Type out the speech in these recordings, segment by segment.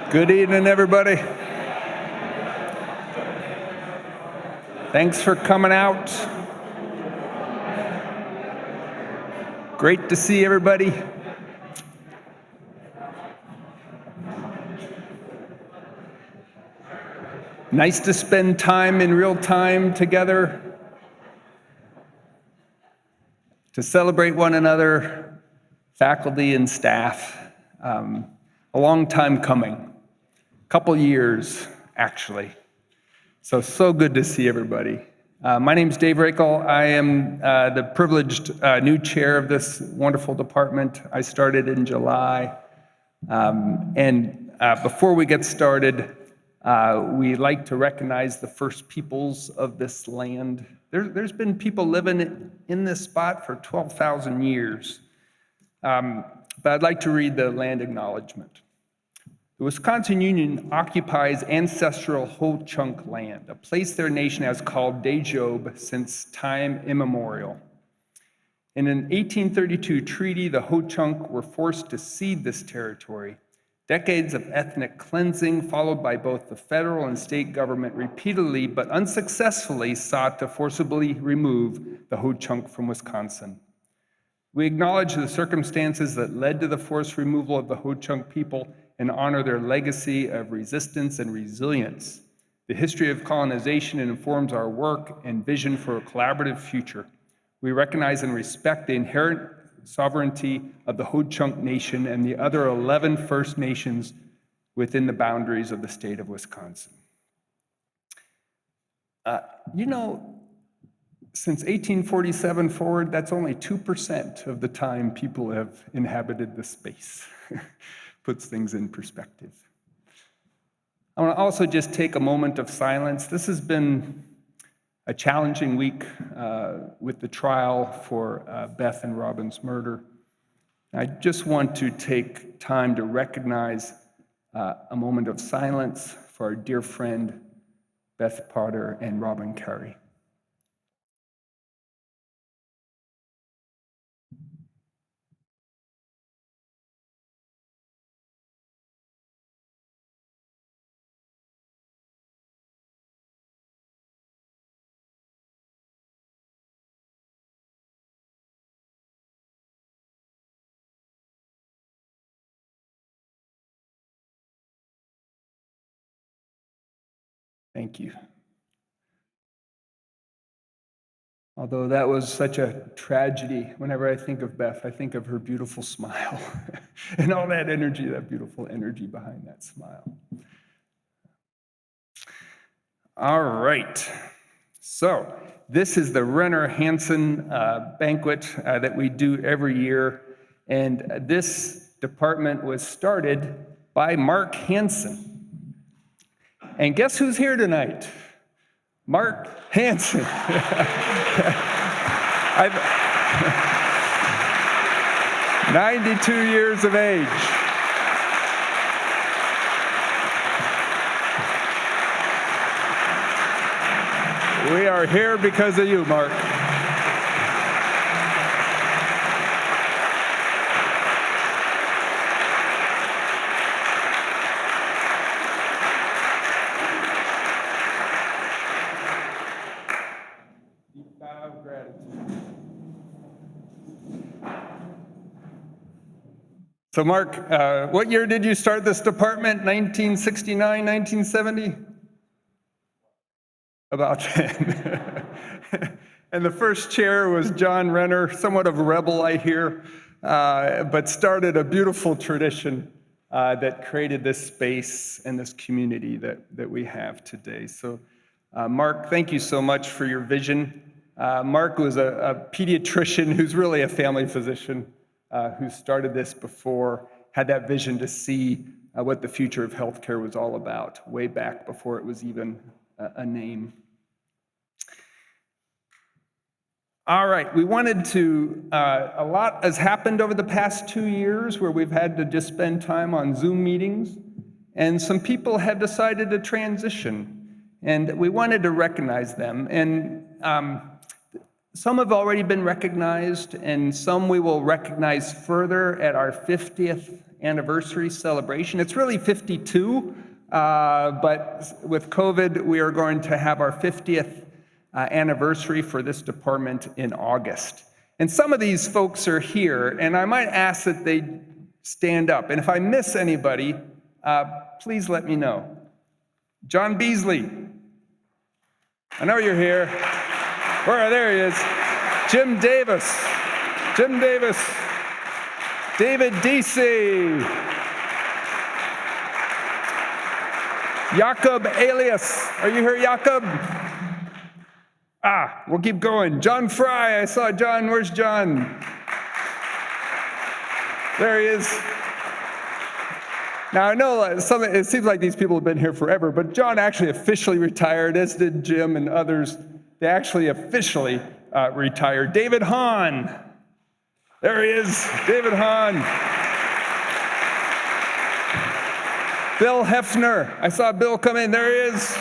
Good evening, everybody. Thanks for coming out. Great to see everybody. Nice to spend time in real time together, to celebrate one another, faculty and staff. A long time coming, a couple years actually. So good to see everybody. My name's Dave Reykel. I am the privileged new chair of this wonderful department. I started in July. Before we get started, we like to recognize the first peoples of this land. There's been people living in this spot for 12,000 years. But I'd like to read the land acknowledgement. The Wisconsin Union occupies ancestral Ho-Chunk land, a place their nation has called Dejob since time immemorial. In an 1832 treaty, the Ho-Chunk were forced to cede this territory. Decades of ethnic cleansing, followed by both the federal and state government, repeatedly but unsuccessfully sought to forcibly remove the Ho-Chunk from Wisconsin. We acknowledge the circumstances that led to the forced removal of the Ho-Chunk people and honor their legacy of resistance and resilience. The history of colonization informs our work and vision for a collaborative future. We recognize and respect the inherent sovereignty of the Ho-Chunk Nation and the other 11 First Nations within the boundaries of the state of Wisconsin. Since 1847 forward, that's only 2% of the time people have inhabited this space. Puts things in perspective. I want to also just take a moment of silence. This has been a challenging week with the trial for Beth and Robin's murder. I just want to take time to recognize a moment of silence for our dear friend Beth Potter and Robin Carey. Thank you. Although that was such a tragedy, whenever I think of Beth, I think of her beautiful smile and all that energy, that beautiful energy behind that smile. All right. So this is the Renner-Hansen banquet that we do every year. And this department was started by Marc Hansen. And guess who's here tonight? Marc Hansen. 92 years of age. We are here because of you, Marc. So Marc, what year did you start this department? 1969, 1970? About 10. And the first chair was John Renner, somewhat of a rebel, I hear, but started a beautiful tradition that created this space and this community that we have today. So Marc, thank you so much for your vision. Marc was a pediatrician who's really a family physician who started this before, had that vision to see what the future of healthcare was all about, way back before it was even a name. All right, we wanted to, a lot has happened over the past 2 years where we've had to just spend time on Zoom meetings, and some people have decided to transition, and we wanted to recognize them. And some have already been recognized, and some we will recognize further at our 50th anniversary celebration. It's really 52, but with COVID, we are going to have our 50th anniversary for this department in August. And some of these folks are here, and I might ask that they stand up. And if I miss anybody, please let me know. John Beasley. I know you're here. There he is. Jim Davis. David Deci. Jakob Elias. Are you here, Jakob? We'll keep going. John Fry. I saw John. Where's John? There he is. Now, I know it seems like these people have been here forever, but John actually officially retired, as did Jim and others. They actually officially retired. David Hahn. There he is, David Hahn. Bill Hefner. I saw Bill come in. There he is.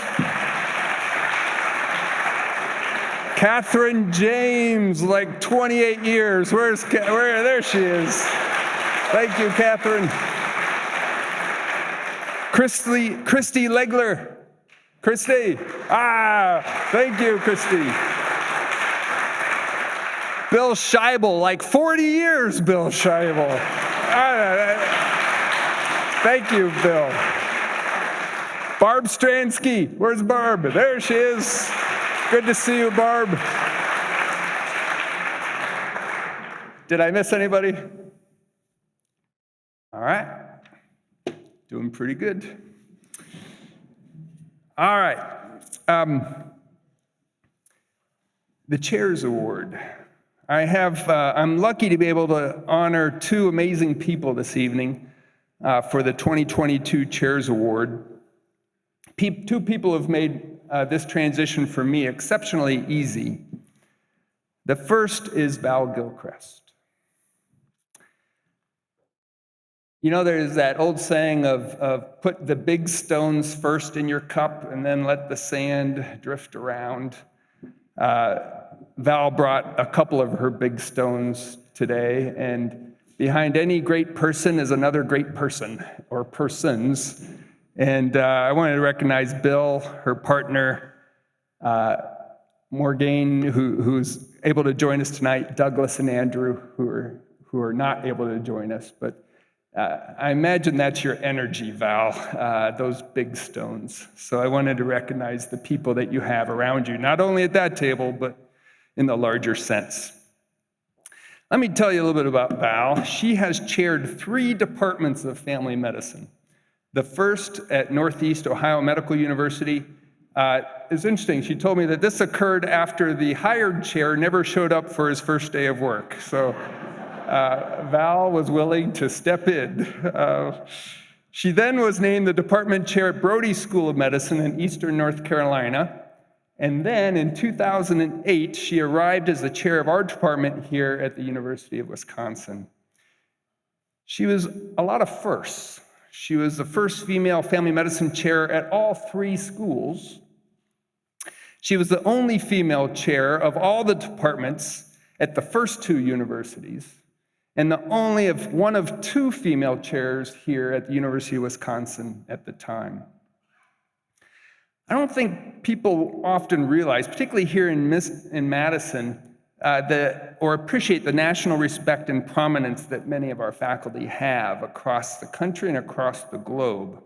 Catherine James, like 28 years. There she is. Thank you, Catherine. Christy Legler. Christy. Thank you, Christy. Bill Scheibel, like 40 years, Bill Scheibel. Thank you, Bill. Barb Stransky. Where's Barb? There she is. Good to see you, Barb. Did I miss anybody? All right. Doing pretty good. All right. The Chairs Award. I'm lucky to be able to honor two amazing people this evening for the 2022 Chairs Award. Two people have made this transition for me exceptionally easy. The first is Val Gilchrist. You know, there's that old saying of put the big stones first in your cup and then let the sand drift around. Val brought a couple of her big stones today, and behind any great person is another great person or persons. And I wanted to recognize Bill, her partner, Morgane, who's able to join us tonight, Douglas and Andrew, who are not able to join us. But I imagine that's your energy, Val, those big stones. So I wanted to recognize the people that you have around you, not only at that table, but in the larger sense. Let me tell you a little bit about Val. She has chaired 3 departments of family medicine. The first at Northeast Ohio Medical University. It's interesting, she told me that this occurred after the hired chair never showed up for his first day of work. So Val was willing to step in. She then was named the department chair at Brody School of Medicine in Eastern North Carolina. And then in 2008, she arrived as the chair of our department here at the University of Wisconsin. She was a lot of firsts. She was the first female family medicine chair at all 3 schools. She was the only female chair of all the departments at the first 2 universities, and the only one of 2 female chairs here at the University of Wisconsin at the time. I don't think people often realize, particularly here in Madison, or appreciate the national respect and prominence that many of our faculty have across the country and across the globe.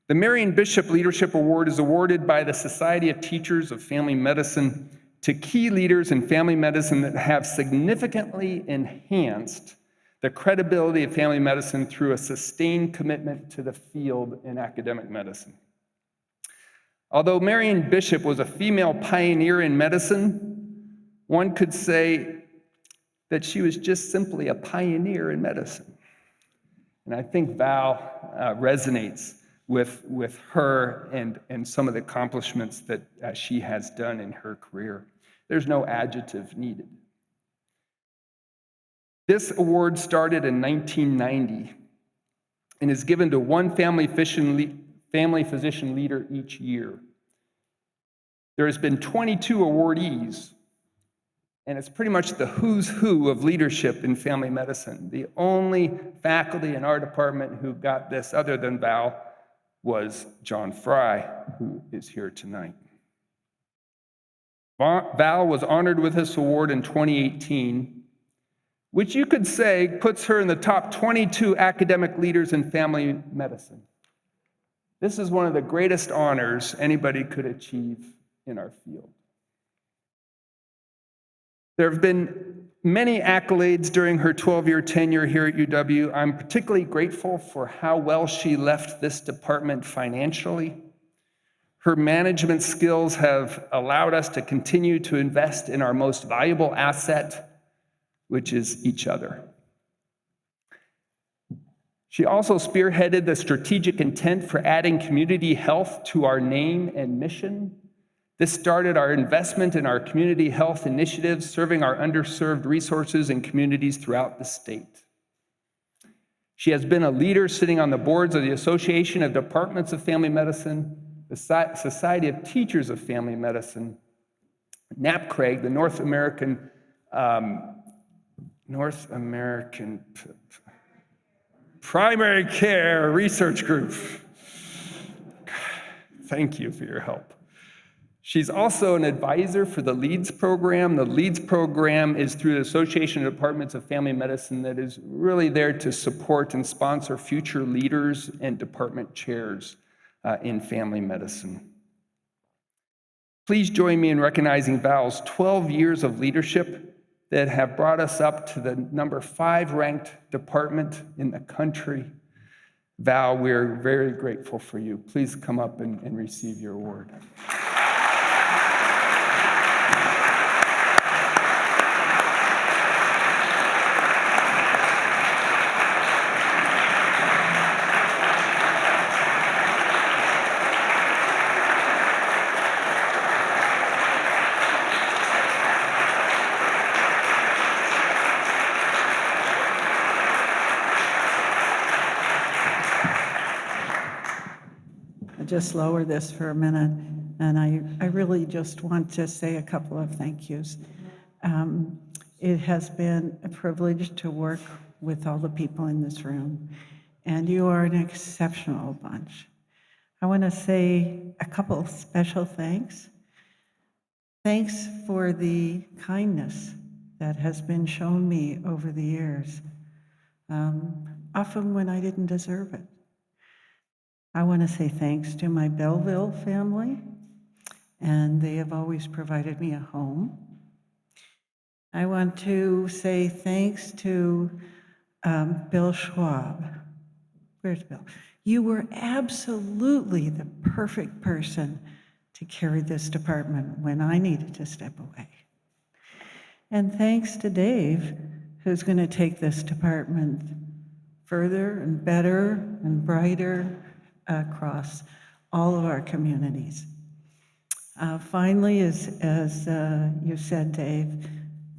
The Marian Bishop Leadership Award is awarded by the Society of Teachers of Family Medicine to key leaders in family medicine that have significantly enhanced the credibility of family medicine through a sustained commitment to the field in academic medicine. Although Marian Bishop was a female pioneer in medicine, one could say that she was just simply a pioneer in medicine. And I think Val resonates with her and some of the accomplishments that she has done in her career. There's no adjective needed. This award started in 1990 and is given to one family physician leader each year. There has been 22 awardees, and it's pretty much the who's who of leadership in family medicine. The only faculty in our department who got this, other than Val, was John Fry, who is here tonight. Val was honored with this award in 2018, which you could say puts her in the top 22 academic leaders in family medicine. This is one of the greatest honors anybody could achieve in our field. There have been many accolades during her 12-year tenure here at UW. I'm particularly grateful for how well she left this department financially. Her management skills have allowed us to continue to invest in our most valuable asset, which is each other. She also spearheaded the strategic intent for adding community health to our name and mission. This started our investment in our community health initiatives, serving our underserved resources and communities throughout the state. She has been a leader sitting on the boards of the Association of Departments of Family Medicine, the Society of Teachers of Family Medicine, NAPCRAG, the North American Primary Care Research Group. Thank you for your help. She's also an advisor for the LEADS program. The LEADS program is through the Association of Departments of Family Medicine that is really there to support and sponsor future leaders and department chairs in family medicine. Please join me in recognizing Val's 12 years of leadership that have brought us up to the number 5 ranked department in the country. Val, we're very grateful for you. Please come up and receive your award. Just lower this for a minute, and I really just want to say a couple of thank yous. It has been a privilege to work with all the people in this room, and you are an exceptional bunch. I want to say a couple of special thanks. Thanks for the kindness that has been shown me over the years, often when I didn't deserve it. I want to say thanks to my Belleville family, and they have always provided me a home. I want to say thanks to Bill Schwab. Where's Bill? You were absolutely the perfect person to carry this department when I needed to step away. And thanks to Dave, who's going to take this department further and better and brighter across all of our communities. Finally, as you said, Dave,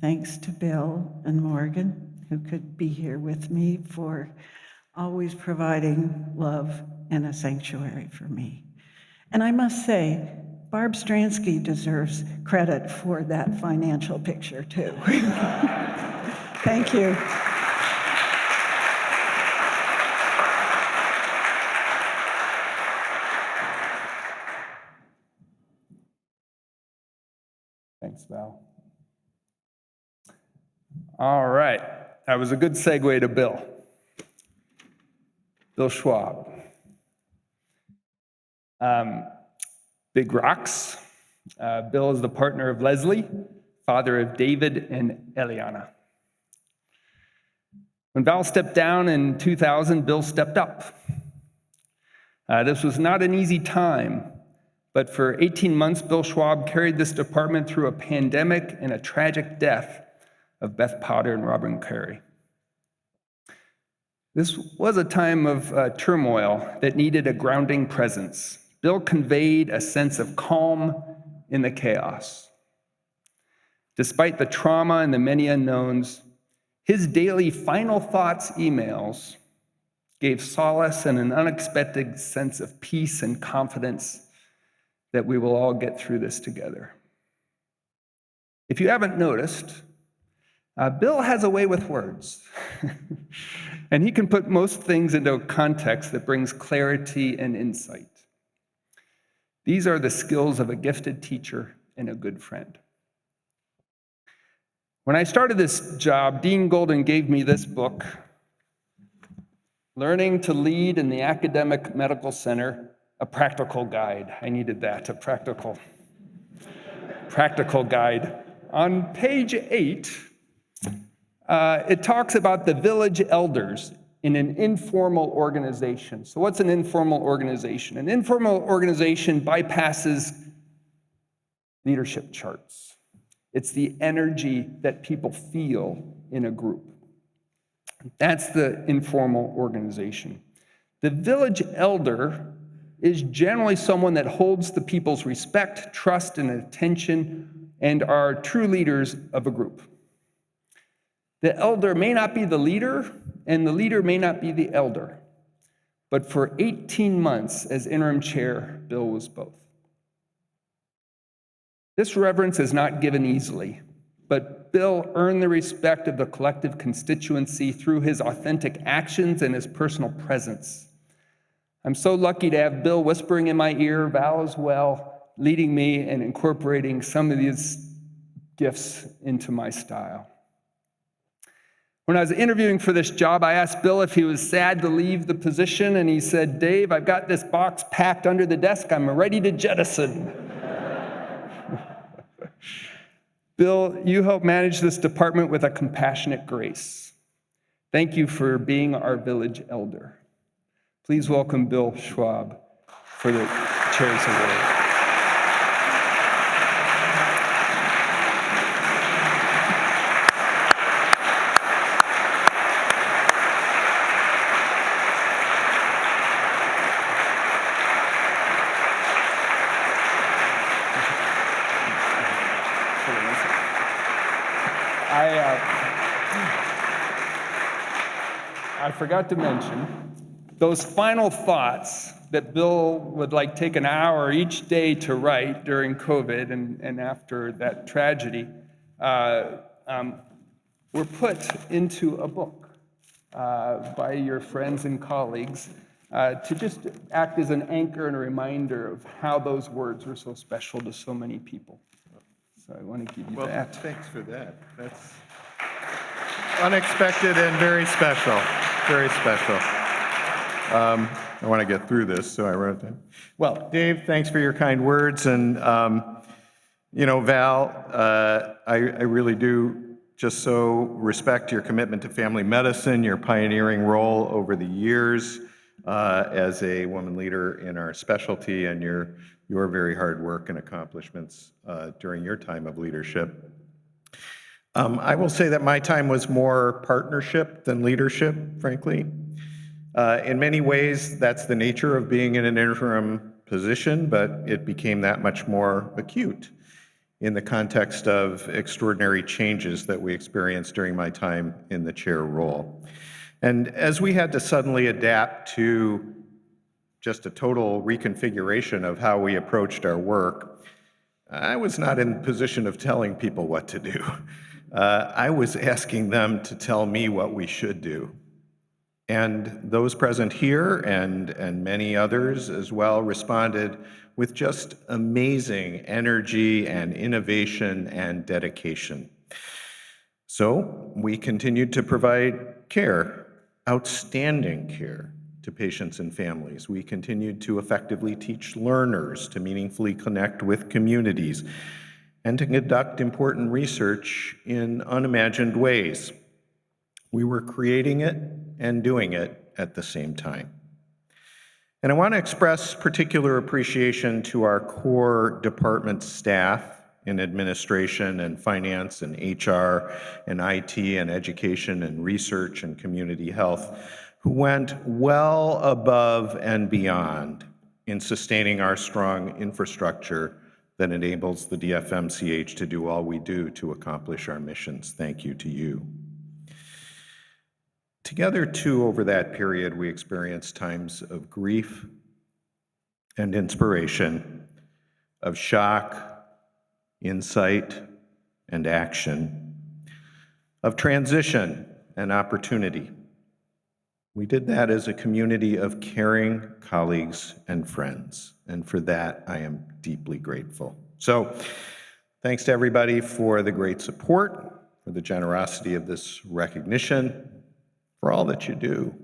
thanks to Bill and Morgan, who could be here with me, for always providing love and a sanctuary for me. And I must say, Barb Stransky deserves credit for that financial picture, too. Thank you. Thanks, Val. All right, that was a good segue to Bill. Bill Schwab. Big rocks. Bill is the partner of Leslie, father of David and Eliana. When Val stepped down in 2000, Bill stepped up. This was not an easy time, but for 18 months, Bill Schwab carried this department through a pandemic and a tragic death of Beth Potter and Robin Carey. This was a time of turmoil that needed a grounding presence. Bill conveyed a sense of calm in the chaos. Despite the trauma and the many unknowns, his daily final thoughts emails gave solace and an unexpected sense of peace and confidence that we will all get through this together. If you haven't noticed, Bill has a way with words. And he can put most things into a context that brings clarity and insight. These are the skills of a gifted teacher and a good friend. When I started this job, Dean Golden gave me this book, Learning to Lead in the Academic Medical Center, a practical guide. I needed that, a practical guide. On page 8, it talks about the village elders in an informal organization. So what's an informal organization? An informal organization bypasses leadership charts. It's the energy that people feel in a group. That's the informal organization. The village elder is generally someone that holds the people's respect, trust, and attention, and are true leaders of a group. The elder may not be the leader, and the leader may not be the elder. But for 18 months as interim chair, Bill was both. This reverence is not given easily, but Bill earned the respect of the collective constituency through his authentic actions and his personal presence. I'm so lucky to have Bill whispering in my ear, Val as well, leading me and incorporating some of these gifts into my style. When I was interviewing for this job, I asked Bill if he was sad to leave the position, and he said, "Dave, I've got this box packed under the desk. I'm ready to jettison." Bill, you help manage this department with a compassionate grace. Thank you for being our village elder. Please welcome Bill Schwab for the Chair's Award. I forgot to mention, those final thoughts that Bill would take an hour each day to write during COVID and after that tragedy were put into a book by your friends and colleagues to just act as an anchor and a reminder of how those words were so special to so many people. So I want to give you that. Well, thanks for that. That's unexpected and very special. Very special. I want to get through this, so I wrote that. Well, Dave, thanks for your kind words. And, Val, I really do just so respect your commitment to family medicine, your pioneering role over the years as a woman leader in our specialty, and your very hard work and accomplishments during your time of leadership. I will say that my time was more partnership than leadership, frankly. In many ways, that's the nature of being in an interim position, but it became that much more acute in the context of extraordinary changes that we experienced during my time in the chair role. And as we had to suddenly adapt to just a total reconfiguration of how we approached our work, I was not in the position of telling people what to do. I was asking them to tell me what we should do. And those present here and many others as well responded with just amazing energy and innovation and dedication. So we continued to provide care, outstanding care to patients and families. We continued to effectively teach learners to meaningfully connect with communities and to conduct important research in unimagined ways. We were creating it and doing it at the same time. And I want to express particular appreciation to our core department staff in administration and finance and HR and IT and education and research and community health, who went well above and beyond in sustaining our strong infrastructure that enables the DFMCH to do all we do to accomplish our missions. Thank you to you. Together, too, over that period, we experienced times of grief and inspiration, of shock, insight, and action, of transition and opportunity. We did that as a community of caring colleagues and friends, and for that I am deeply grateful. So, thanks to everybody for the great support, for the generosity of this recognition, for all that you do.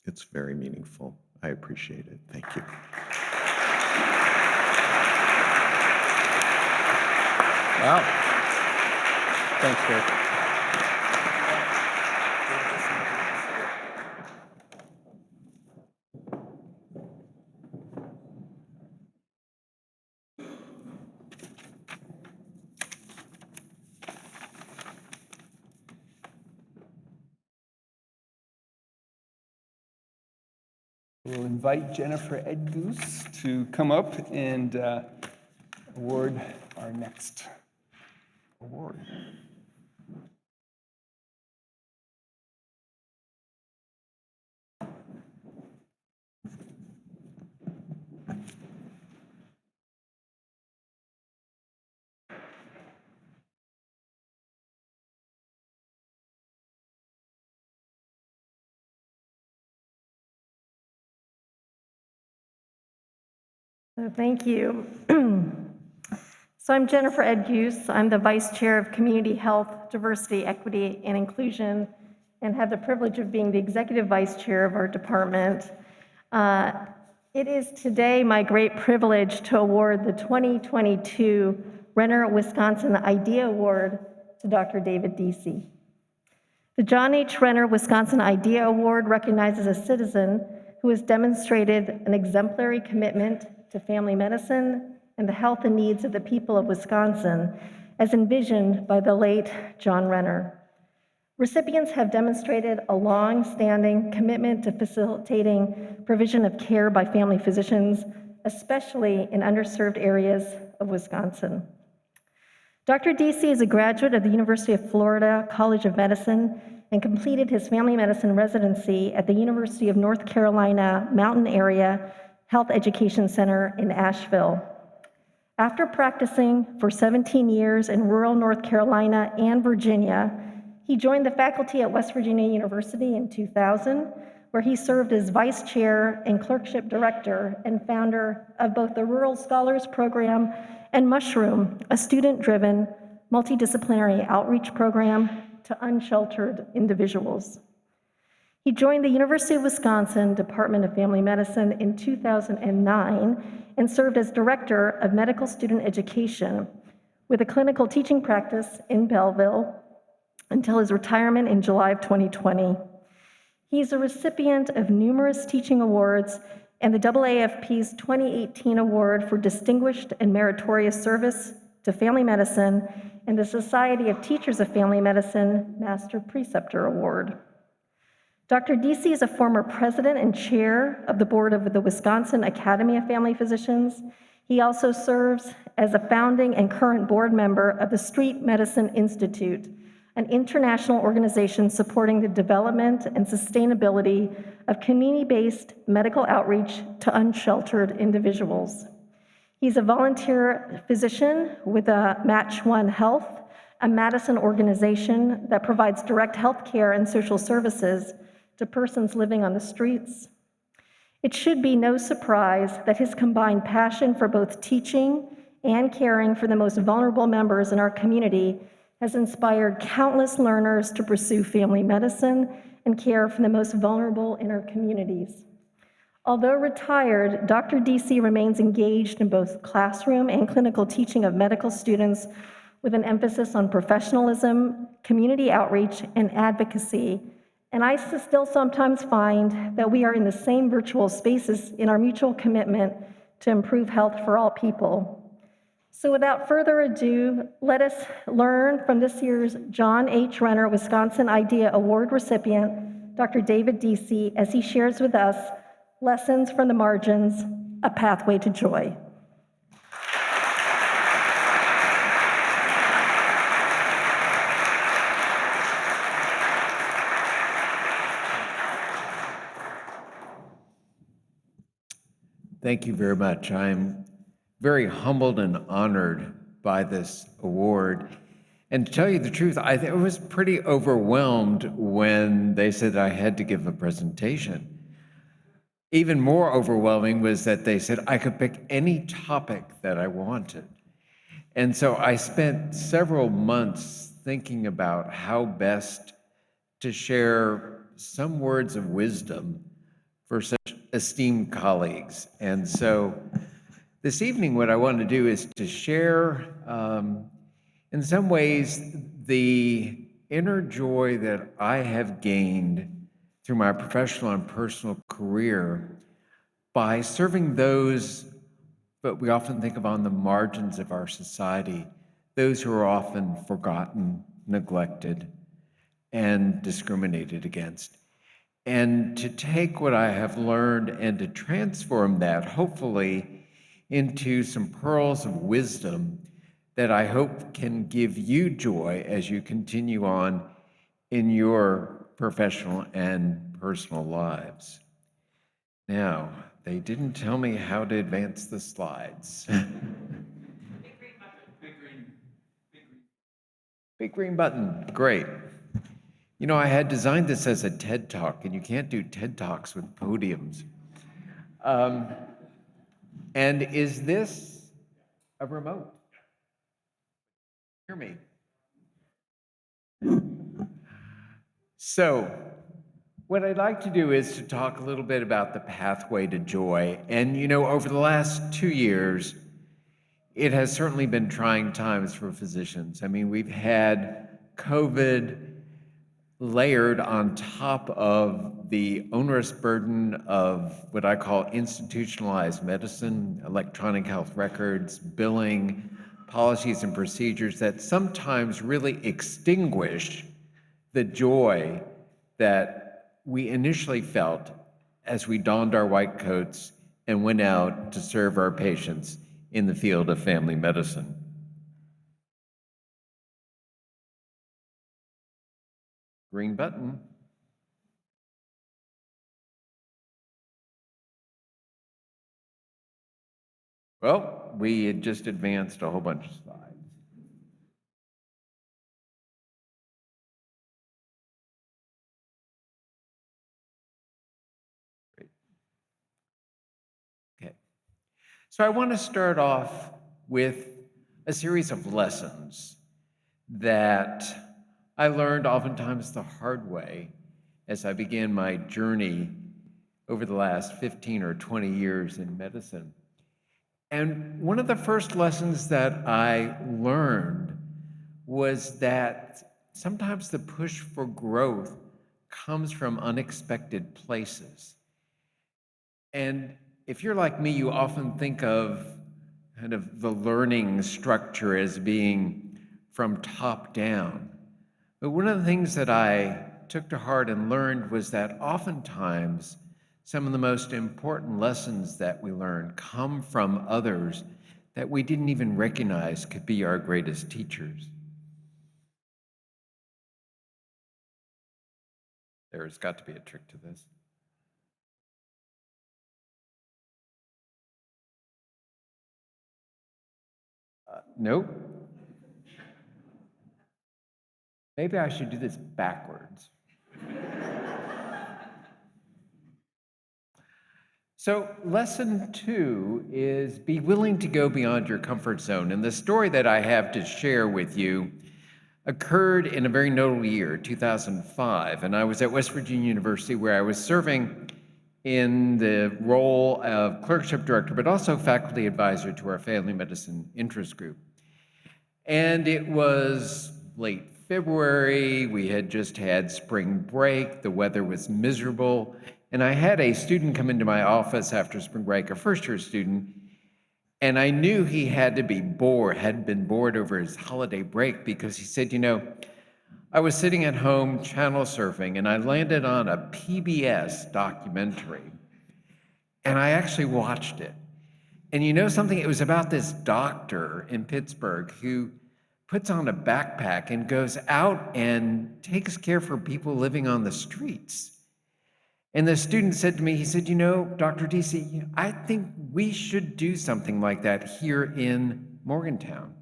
It's very meaningful. I appreciate it. Thank you. Wow. Thanks, Rick. We'll invite Jennifer Ed Hughes to come up and award our next award. Thank you. So I'm Jennifer Ed Hughes. I'm the Vice Chair of Community Health, Diversity, Equity, and Inclusion, and have the privilege of being the Executive Vice Chair of our department. It is today my great privilege to award the 2022 Renner, Wisconsin IDEA Award to Dr. David Deci. The John H. Renner, Wisconsin IDEA Award recognizes a citizen who has demonstrated an exemplary commitment to family medicine and the health and needs of the people of Wisconsin, as envisioned by the late John Renner. Recipients have demonstrated a long-standing commitment to facilitating provision of care by family physicians, especially in underserved areas of Wisconsin. Dr. Deci is a graduate of the University of Florida College of Medicine and completed his family medicine residency at the University of North Carolina Mountain Area Health Education Center in Asheville. After practicing for 17 years in rural North Carolina and Virginia, he joined the faculty at West Virginia University in 2000, where he served as vice chair and clerkship director and founder of both the Rural Scholars Program and Mushroom, a student-driven multidisciplinary outreach program to unsheltered individuals. He joined the University of Wisconsin Department of Family Medicine in 2009 and served as Director of Medical Student Education with a clinical teaching practice in Belleville until his retirement in July of 2020. He's a recipient of numerous teaching awards and the AAFP's 2018 Award for Distinguished and Meritorious Service to Family Medicine and the Society of Teachers of Family Medicine Master Preceptor Award. Dr. Deci is a former president and chair of the board of the Wisconsin Academy of Family Physicians. He also serves as a founding and current board member of the Street Medicine Institute, an international organization supporting the development and sustainability of community-based medical outreach to unsheltered individuals. He's a volunteer physician with Match One Health, a Madison organization that provides direct health care and social services to persons living on the streets. It should be no surprise that his combined passion for both teaching and caring for the most vulnerable members in our community has inspired countless learners to pursue family medicine and care for the most vulnerable in our communities. Although retired, Dr. Deci remains engaged in both classroom and clinical teaching of medical students with an emphasis on professionalism, community outreach, and advocacy. And I still sometimes find that we are in the same virtual spaces in our mutual commitment to improve health for all people. So without further ado, let us learn from this year's John H. Renner Wisconsin IDEA Award recipient, Dr. David Deci, as he shares with us Lessons from the Margins, A Pathway to Joy. Thank you very much. I'm very humbled and honored by this award. And to tell you the truth, I was pretty overwhelmed when they said I had to give a presentation. Even more overwhelming was that they said I could pick any topic that I wanted. And so I spent several months thinking about how best to share some words of wisdom for such esteemed colleagues. And so this evening, what I want to do is to share, in some ways, the inner joy that I have gained through my professional and personal career by serving those that we often think of on the margins of our society, those who are often forgotten, neglected, and discriminated against. And to take what I have learned and to transform that, hopefully, into some pearls of wisdom that I hope can give you joy as you continue on in your professional and personal lives. Now, they didn't tell me how to advance the slides. Big green button, great. You know, I had designed this as a TED Talk, and you can't do TED Talks with podiums. And is this a remote? Hear me. So, what I'd like to do is to talk a little bit about the pathway to joy. And you know, over the last 2 years, it has certainly been trying times for physicians. I mean, we've had COVID layered on top of the onerous burden of what I call institutionalized medicine, electronic health records, billing, policies and procedures that sometimes really extinguish the joy that we initially felt as we donned our white coats and went out to serve our patients in the field of family medicine. Green button. Well, we had just advanced a whole bunch of slides. Great. Okay. So I want to start off with a series of lessons that I learned oftentimes the hard way as I began my journey over the last 15 or 20 years in medicine. And one of the first lessons that I learned was that sometimes the push for growth comes from unexpected places. And if you're like me, you often think of kind of the learning structure as being from top down. But one of the things that I took to heart and learned was that oftentimes some of the most important lessons that we learn come from others that we didn't even recognize could be our greatest teachers. There's got to be a trick to this. Nope. Maybe I should do this backwards. So lesson 2 is be willing to go beyond your comfort zone. And the story that I have to share with you occurred in a very notable year, 2005. And I was at West Virginia University where I was serving in the role of clerkship director, but also faculty advisor to our family medicine interest group. And it was late February, we had just had spring break, the weather was miserable, and I had a student come into my office after spring break, a first-year student, and I knew he had to be bored, had been bored over his holiday break because he said, you know, I was sitting at home channel surfing and I landed on a PBS documentary, and I actually watched it. And you know something? It was about this doctor in Pittsburgh who puts on a backpack and goes out and takes care for people living on the streets. And the student said to me, he said, you know, Dr. Deci, I think we should do something like that here in Morgantown.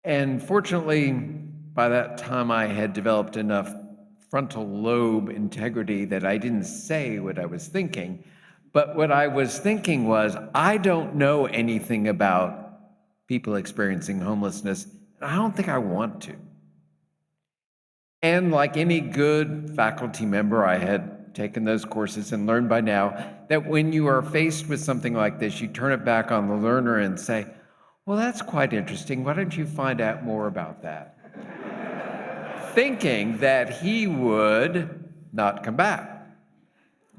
And fortunately, by that time, I had developed enough frontal lobe integrity that I didn't say what I was thinking. But what I was thinking was, I don't know anything about people experiencing homelessness, and I don't think I want to. And like any good faculty member, I had taken those courses and learned by now that when you are faced with something like this, you turn it back on the learner and say, well, that's quite interesting. Why don't you find out more about that? Thinking that he would not come back.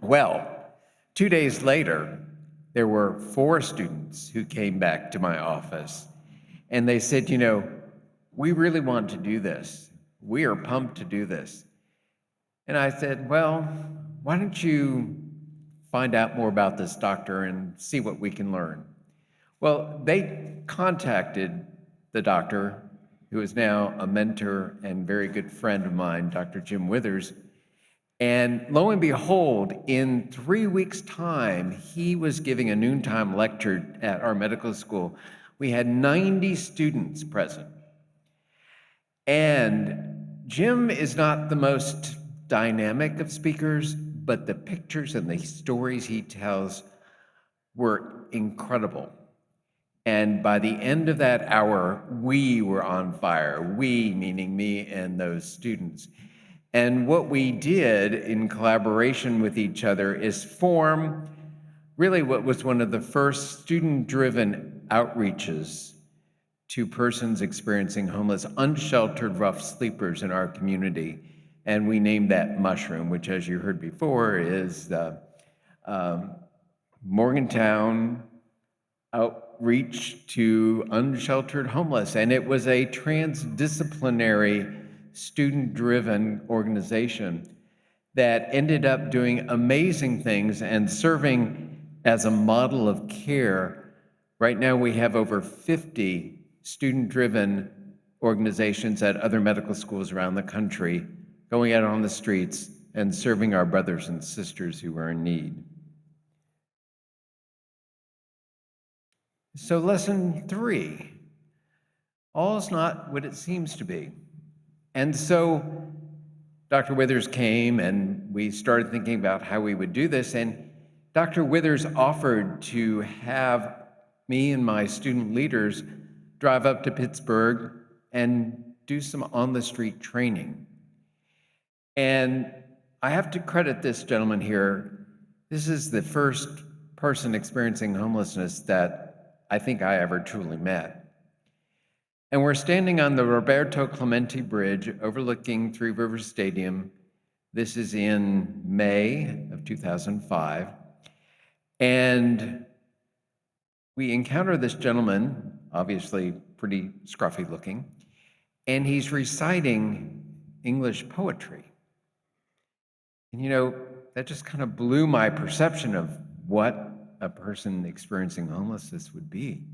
Well, 2 days later, there were 4 students who came back to my office, and they said, you know, we really want to do this. We are pumped to do this. And I said, well, why don't you find out more about this doctor and see what we can learn? Well, they contacted the doctor, who is now a mentor and very good friend of mine, Dr. Jim Withers. And lo and behold, in 3 weeks' time, he was giving a noontime lecture at our medical school. We had 90 students present. And Jim is not the most dynamic of speakers, but the pictures and the stories he tells were incredible. And by the end of that hour, we were on fire. We, meaning me and those students. And what we did in collaboration with each other is form really what was one of the first student-driven outreaches to persons experiencing homeless, unsheltered, rough sleepers in our community. And we named that Mushroom, which, as you heard before, is the Morgantown outreach to unsheltered homeless. And it was a transdisciplinary, student-driven organization that ended up doing amazing things and serving as a model of care. Right now, we have over 50 student-driven organizations at other medical schools around the country, going out on the streets and serving our brothers and sisters who are in need. So lesson 3, all is not what it seems to be. And so Dr. Withers came and we started thinking about how we would do this, and Dr. Withers offered to have me and my student leaders drive up to Pittsburgh and do some on-the-street training. And I have to credit this gentleman here. This is the first person experiencing homelessness that I think I ever truly met. And we're standing on the Roberto Clemente Bridge overlooking Three Rivers Stadium. This is in May of 2005. And we encounter this gentleman, obviously pretty scruffy looking, and he's reciting English poetry. And you know, that just kind of blew my perception of what a person experiencing homelessness would be.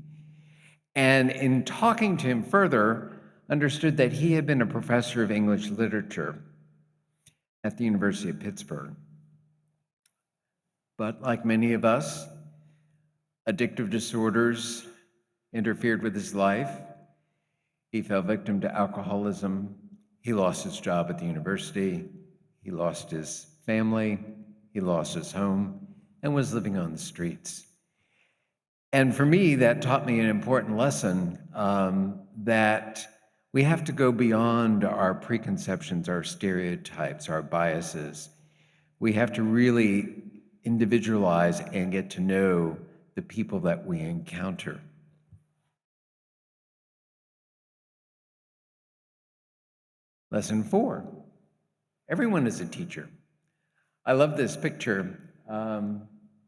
And in talking to him further, understood that he had been a professor of English literature at the University of Pittsburgh. But like many of us, addictive disorders interfered with his life. He fell victim to alcoholism. He lost his job at the university. He lost his family. He lost his home and was living on the streets. And for me, that taught me an important lesson, that we have to go beyond our preconceptions, our stereotypes, our biases. We have to really individualize and get to know the people that we encounter. Lesson 4, everyone is a teacher. I love this picture.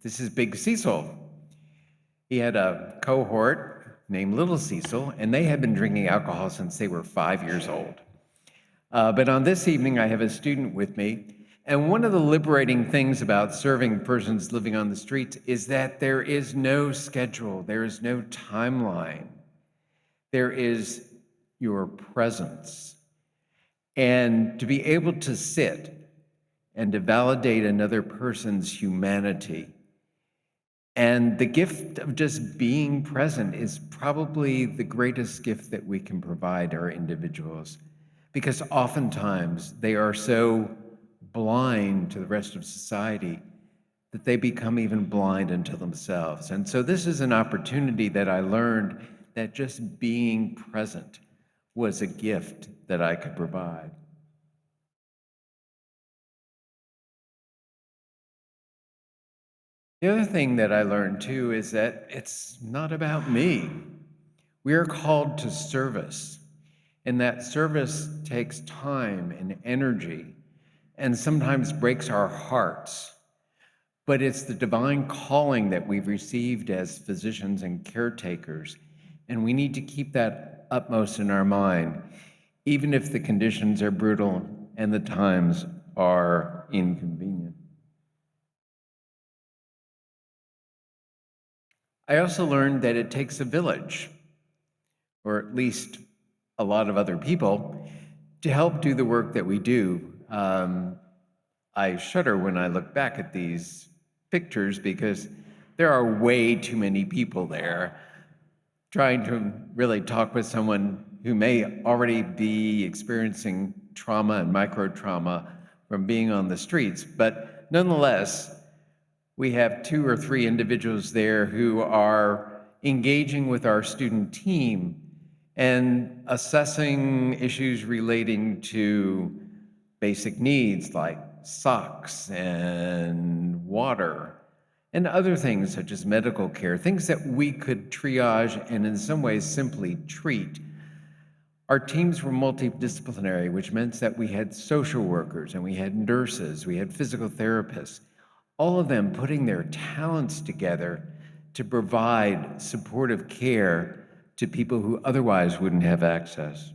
This is Big Cecil. He had a cohort named Little Cecil, and they had been drinking alcohol since they were 5 years old. But on this evening, I have a student with me, and one of the liberating things about serving persons living on the streets is that there is no schedule, there is no timeline. There is your presence. And to be able to sit and to validate another person's humanity And the gift of just being present is probably the greatest gift that we can provide our individuals, because oftentimes they are so blind to the rest of society that they become even blind unto themselves. And so this is an opportunity that I learned that just being present was a gift that I could provide. The other thing that I learned too is that it's not about me. We are called to service, and that service takes time and energy and sometimes breaks our hearts. But it's the divine calling that we've received as physicians and caretakers, and we need to keep that upmost in our mind, even if the conditions are brutal and the times are inconvenient. I also learned that it takes a village, or at least a lot of other people, to help do the work that we do. I shudder when I look back at these pictures because there are way too many people there trying to really talk with someone who may already be experiencing trauma and micro-trauma from being on the streets. But nonetheless, we have 2 or 3 individuals there who are engaging with our student team and assessing issues relating to basic needs like socks and water and other things such as medical care, things that we could triage and in some ways simply treat. Our teams were multidisciplinary, which meant that we had social workers and we had nurses, we had physical therapists, all of them putting their talents together to provide supportive care to people who otherwise wouldn't have access.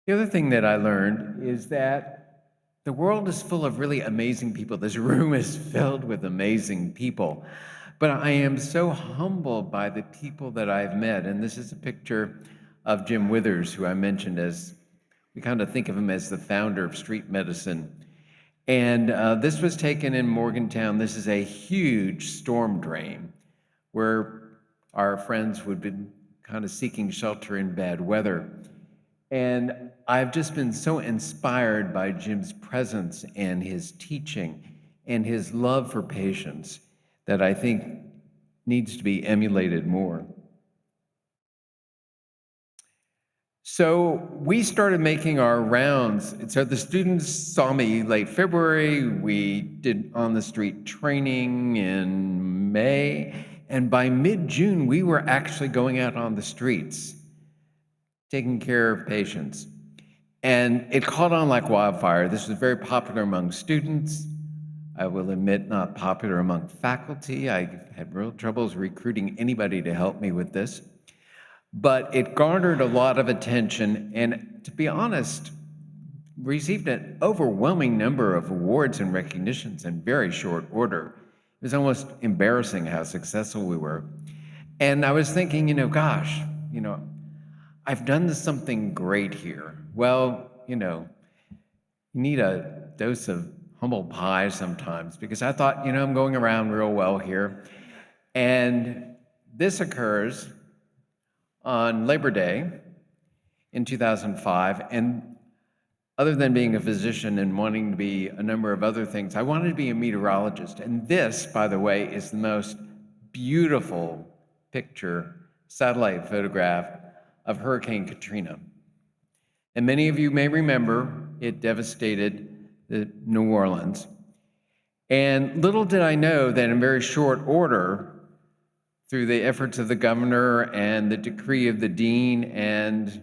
The other thing that I learned is that the world is full of really amazing people. This room is filled with amazing people. But I am so humbled by the people that I've met. And this is a picture of Jim Withers, who I mentioned as, we kind of think of him as the founder of street medicine. And this was taken in Morgantown. This is a huge storm drain where our friends would be kind of seeking shelter in bad weather. And I've just been so inspired by Jim's presence and his teaching and his love for patients that I think needs to be emulated more. So we started making our rounds. So the students saw me late February. We did on-the-street training in May. And by mid-June, we were actually going out on the streets, taking care of patients. And it caught on like wildfire. This was very popular among students. I will admit, not popular among faculty. I had real troubles recruiting anybody to help me with this. But it garnered a lot of attention, and to be honest, received an overwhelming number of awards and recognitions in very short order. It was almost embarrassing how successful we were. And I was thinking, gosh, I've done something great here. Well, you need a dose of humble pie sometimes, because I thought, I'm going around real well here. And this occurs on Labor Day in 2005, and other than being a physician and wanting to be a number of other things, I wanted to be a meteorologist. And this, by the way, is the most beautiful picture, satellite photograph of Hurricane Katrina. And many of you may remember it devastated New Orleans. And little did I know that in very short order, through the efforts of the governor and the decree of the dean and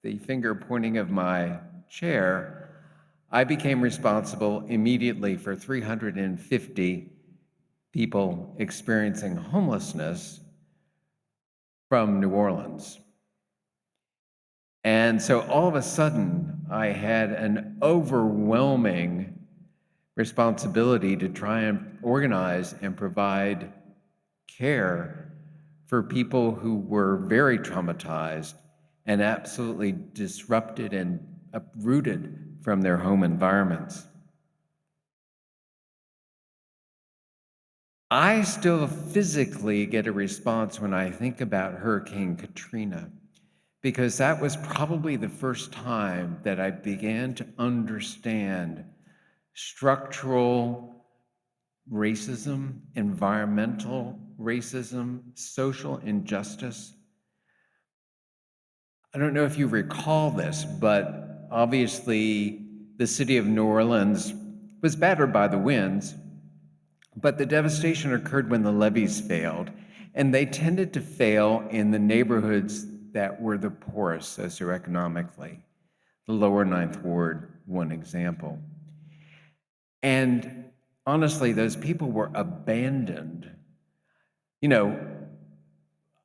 the finger pointing of my chair, I became responsible immediately for 350 people experiencing homelessness from New Orleans. And so all of a sudden, I had an overwhelming responsibility to try and organize and provide care for people who were very traumatized and absolutely disrupted and uprooted from their home environments. I still physically get a response when I think about Hurricane Katrina, because that was probably the first time that I began to understand structural racism, environmental racism, social injustice. I don't know if you recall this, but obviously the city of New Orleans was battered by the winds, but the devastation occurred when the levees failed, and they tended to fail in the neighborhoods that were the poorest socioeconomically. The lower Ninth Ward, one example. And honestly, those people were abandoned. You know,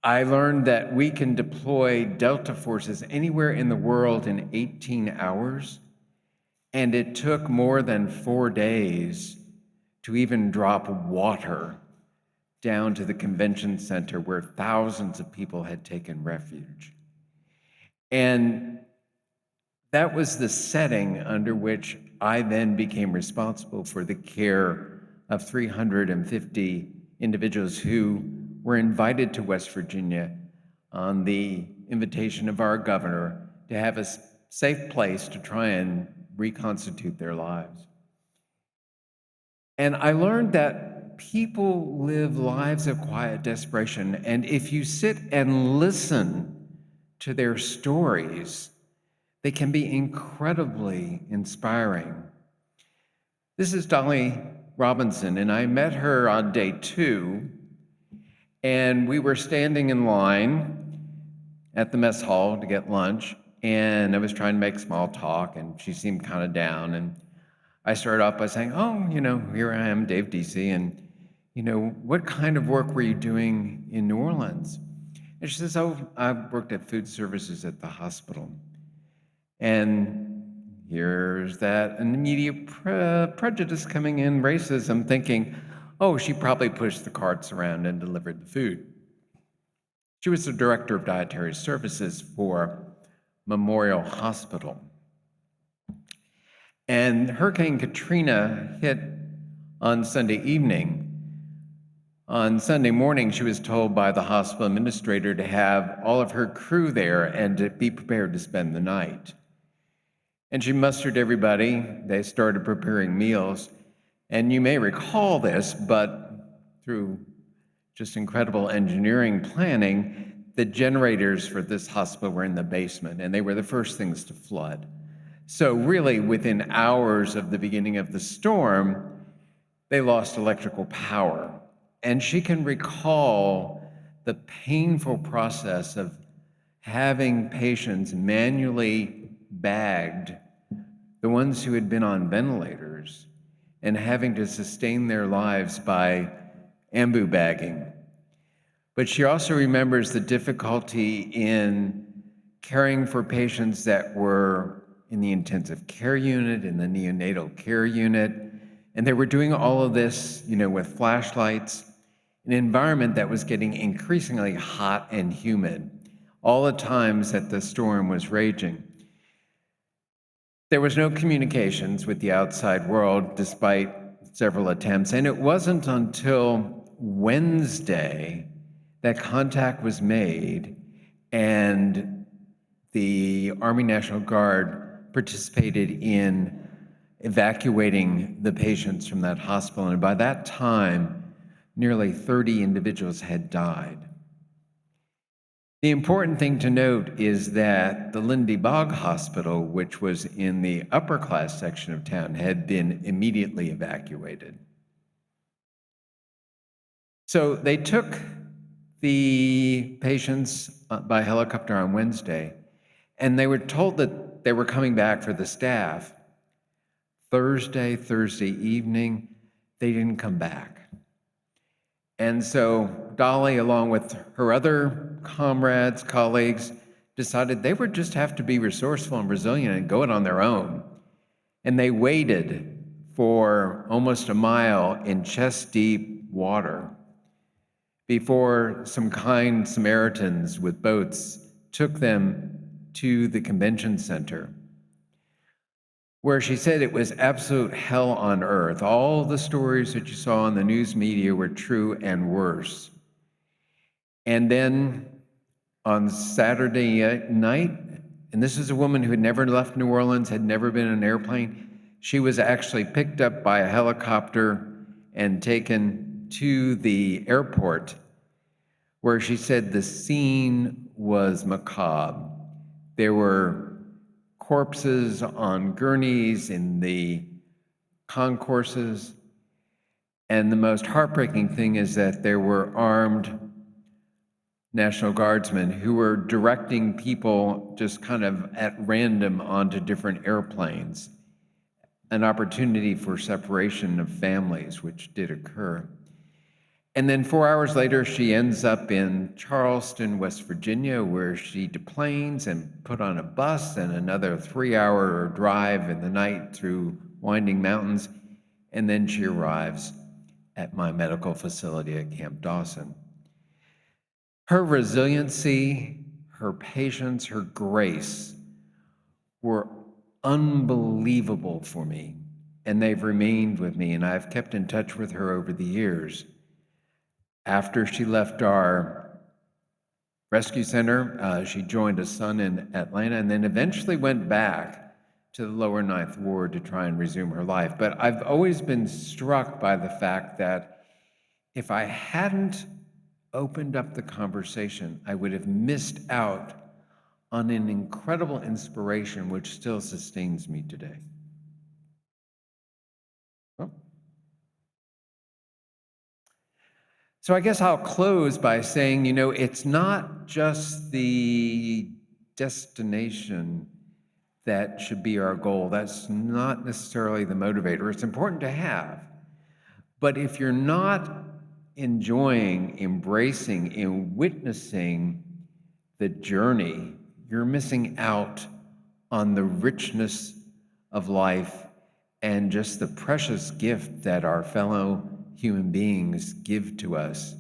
I learned that we can deploy Delta forces anywhere in the world in 18 hours, and it took more than 4 days to even drop water down to the convention center where thousands of people had taken refuge. And that was the setting under which I then became responsible for the care of 350 individuals who were invited to West Virginia on the invitation of our governor to have a safe place to try and reconstitute their lives. And I learned that people live lives of quiet desperation, and if you sit and listen to their stories, they can be incredibly inspiring. This is Dolly Robinson, and I met her on day 2, and we were standing in line at the mess hall to get lunch, and I was trying to make small talk, and she seemed kind of down, and I started off by saying, oh, here I am, Dave Deci, and, what kind of work were you doing in New Orleans? And she says, oh, I worked at food services at the hospital. And here's that immediate prejudice coming in, racism, thinking, oh, she probably pushed the carts around and delivered the food. She was the director of dietary services for Memorial Hospital. And Hurricane Katrina hit on Sunday evening. On Sunday morning, she was told by the hospital administrator to have all of her crew there and to be prepared to spend the night. And she mustered everybody. They started preparing meals. And you may recall this, but through just incredible engineering planning, the generators for this hospital were in the basement, and they were the first things to flood. So really, within hours of the beginning of the storm, they lost electrical power. And she can recall the painful process of having patients manually bagged, the ones who had been on ventilators, and having to sustain their lives by ambu bagging. But she also remembers the difficulty in caring for patients that were in the intensive care unit, in the neonatal care unit, and they were doing all of this, with flashlights, an environment that was getting increasingly hot and humid all the times that the storm was raging. There was no communications with the outside world, despite several attempts, and it wasn't until Wednesday that contact was made and the Army National Guard participated in evacuating the patients from that hospital, and by that time, nearly 30 individuals had died. The important thing to note is that the Lindy Bog Hospital, which was in the upper class section of town, had been immediately evacuated. So they took the patients by helicopter on Wednesday, and they were told that they were coming back for the staff. Thursday evening, they didn't come back. And so Dolly, along with her other comrades, colleagues, decided they would just have to be resourceful and resilient and go it on their own. And they waited for almost a mile in chest-deep water before some kind Samaritans with boats took them to the convention center. where she said it was absolute hell on earth. All the stories that you saw in the news media were true and worse. And then on Saturday night, and this is a woman who had never left New Orleans, had never been in an airplane, she was actually picked up by a helicopter and taken to the airport, where she said the scene was macabre. There were corpses on gurneys in the concourses, and the most heartbreaking thing is that there were armed National Guardsmen who were directing people just kind of at random onto different airplanes, an opportunity for separation of families, which did occur. And then 4 hours later, she ends up in Charleston, West Virginia, where she deplanes and put on a bus and another 3-hour drive in the night through winding mountains. And then she arrives at my medical facility at Camp Dawson. Her resiliency, her patience, her grace were unbelievable for me, and they've remained with me, and I've kept in touch with her over the years. After she left our rescue center, she joined a son in Atlanta and then eventually went back to the lower Ninth Ward to try and resume her life. But I've always been struck by the fact that if I hadn't opened up the conversation, I would have missed out on an incredible inspiration which still sustains me today. Well, so I guess I'll close by saying, it's not just the destination that should be our goal. That's not necessarily the motivator. It's important to have. But if you're not enjoying, embracing, and witnessing the journey, you're missing out on the richness of life and just the precious gift that our fellow human beings give to us.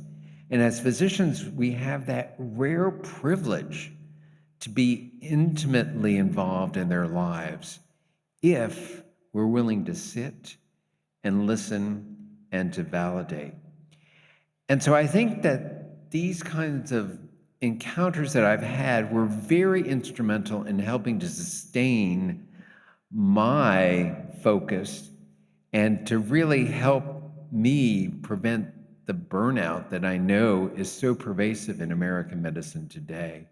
And as physicians, we have that rare privilege to be intimately involved in their lives if we're willing to sit and listen and to validate. And so I think that these kinds of encounters that I've had were very instrumental in helping to sustain my focus and to really help me prevent the burnout that I know is so pervasive in American medicine today.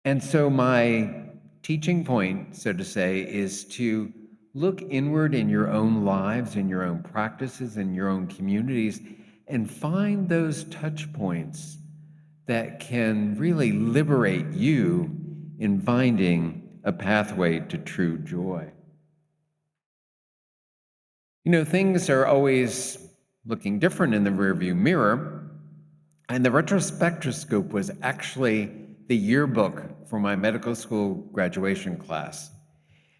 And so my teaching point, so to say, is to look inward in your own lives, in your own practices, in your own communities, and find those touch points that can really liberate you in finding a pathway to true joy. Things are always looking different in the rearview mirror, and the retrospectroscope was actually the yearbook for my medical school graduation class.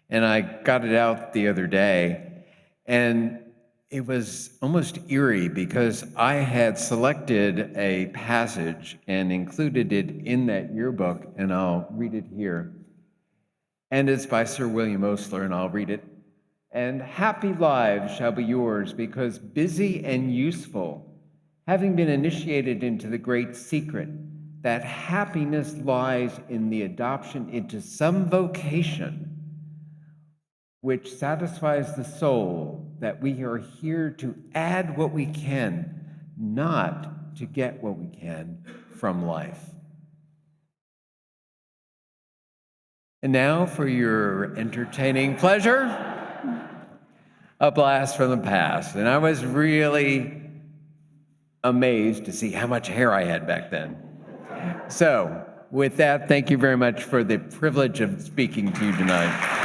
And I got it out the other day, and it was almost eerie because I had selected a passage and included it in that yearbook, and I'll read it here. And it's by Sir William Osler, and I'll read it. And happy lives shall be yours, because busy and useful, having been initiated into the great secret, that happiness lies in the adoption into some vocation which satisfies the soul, that we are here to add what we can, not to get what we can from life. And now for your entertaining pleasure, a blast from the past. And I was really amazed to see how much hair I had back then. So with that, thank you very much for the privilege of speaking to you tonight.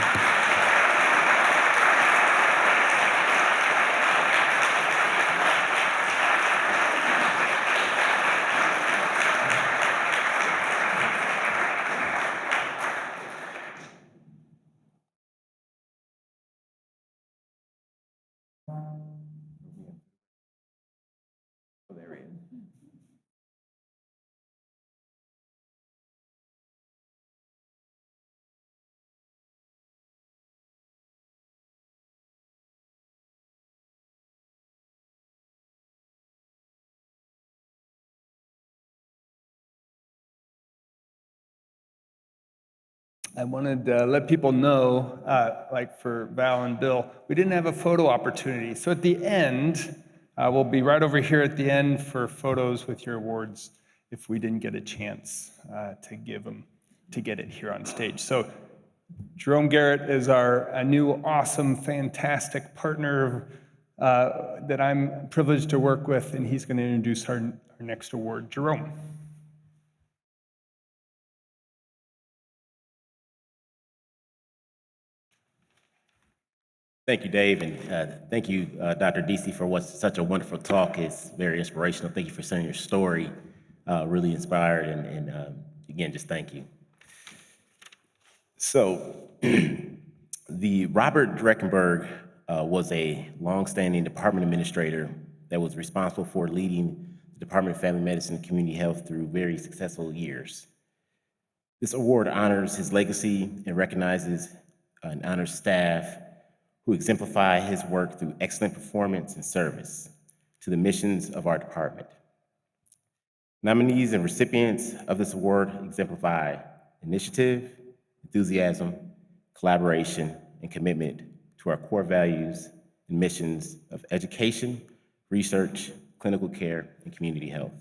I wanted to let people know, like for Val and Bill, we didn't have a photo opportunity. So at the end, we'll be right over here at the end for photos with your awards if we didn't get a chance to give them, to get it here on stage. So Jerome Garrett is a new, awesome, fantastic partner that I'm privileged to work with, and he's going to introduce our next award. Jerome. Thank you, Dave, and thank you, Dr. Deci, for what's such a wonderful talk. It's very inspirational. Thank you for sharing your story. Really inspired, and again, just thank you. So, the Robert Dreckenberg was a longstanding department administrator that was responsible for leading the Department of Family Medicine and Community Health through very successful years. This award honors his legacy and recognizes and honors staff who exemplify his work through excellent performance and service to the missions of our department. Nominees and recipients of this award exemplify initiative, enthusiasm, collaboration, and commitment to our core values and missions of education, research, clinical care, and community health.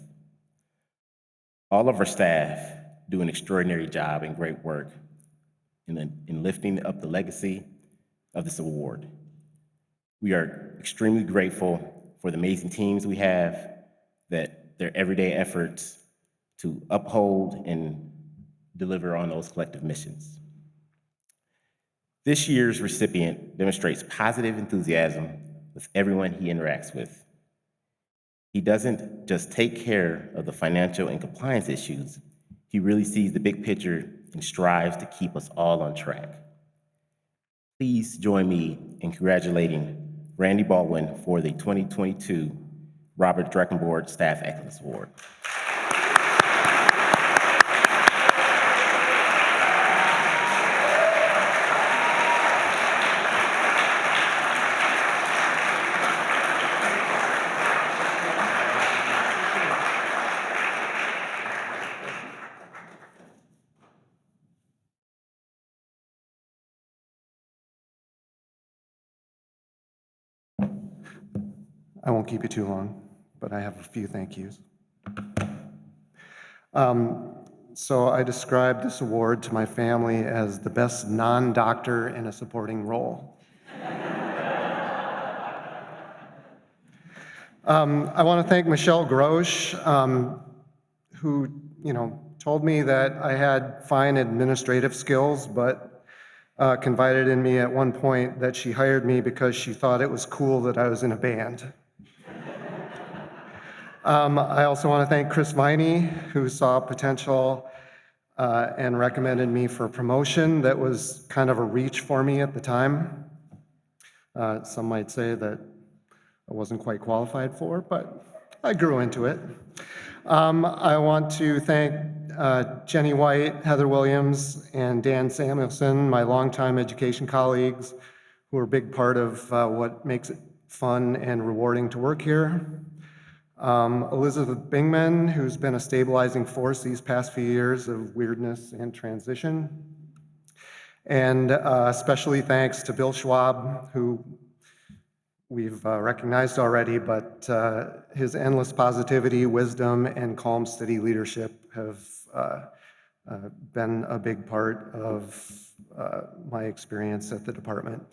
All of our staff do an extraordinary job and great work in lifting up the legacy of this award. We are extremely grateful for the amazing teams we have, that their everyday efforts to uphold and deliver on those collective missions. This year's recipient demonstrates positive enthusiasm with everyone he interacts with. He doesn't just take care of the financial and compliance issues, he really sees the big picture and strives to keep us all on track. Please join me in congratulating Randy Baldwin for the 2022 Robert Dreckenberg Staff Excellence Award. I won't keep you too long, but I have a few thank yous. So I described this award to my family as the best non-doctor in a supporting role. I want to thank Michelle Grosch, who told me that I had fine administrative skills, but confided in me at one point that she hired me because she thought it was cool that I was in a band. I also want to thank Chris Viney, who saw potential and recommended me for a promotion that was kind of a reach for me at the time. Some might say that I wasn't quite qualified for, but I grew into it. I want to thank Jenny White, Heather Williams, and Dan Samuelson, my longtime education colleagues, who are a big part of what makes it fun and rewarding to work here. Elizabeth Bingman, who's been a stabilizing force these past few years of weirdness and transition. And especially thanks to Bill Schwab, who we've recognized already, but his endless positivity, wisdom, and calm, steady leadership have been a big part of my experience at the department.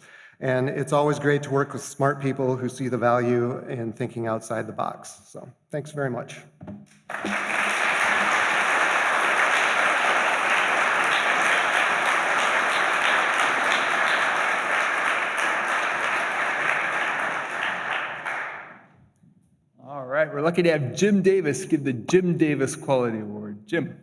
And it's always great to work with smart people who see the value in thinking outside the box. So thanks very much. All right, we're lucky to have Jim Davis give the Jim Davis Quality Award. Jim.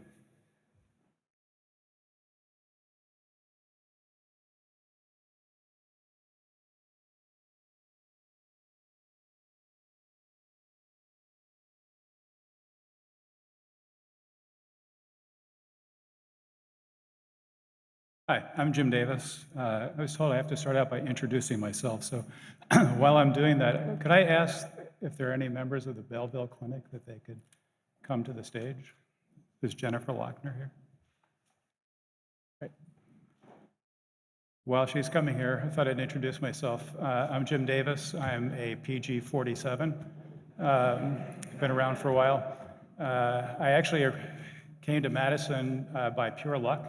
Hi, I'm Jim Davis. I was told I have to start out by introducing myself, so while I'm doing that, could I ask if there are any members of the Belleville Clinic that they could come to the stage? Is Jennifer Lochner here? Great. While she's coming here, I thought I'd introduce myself. I'm Jim Davis. I'm a PG 47. Been around for a while. I actually came to Madison by pure luck.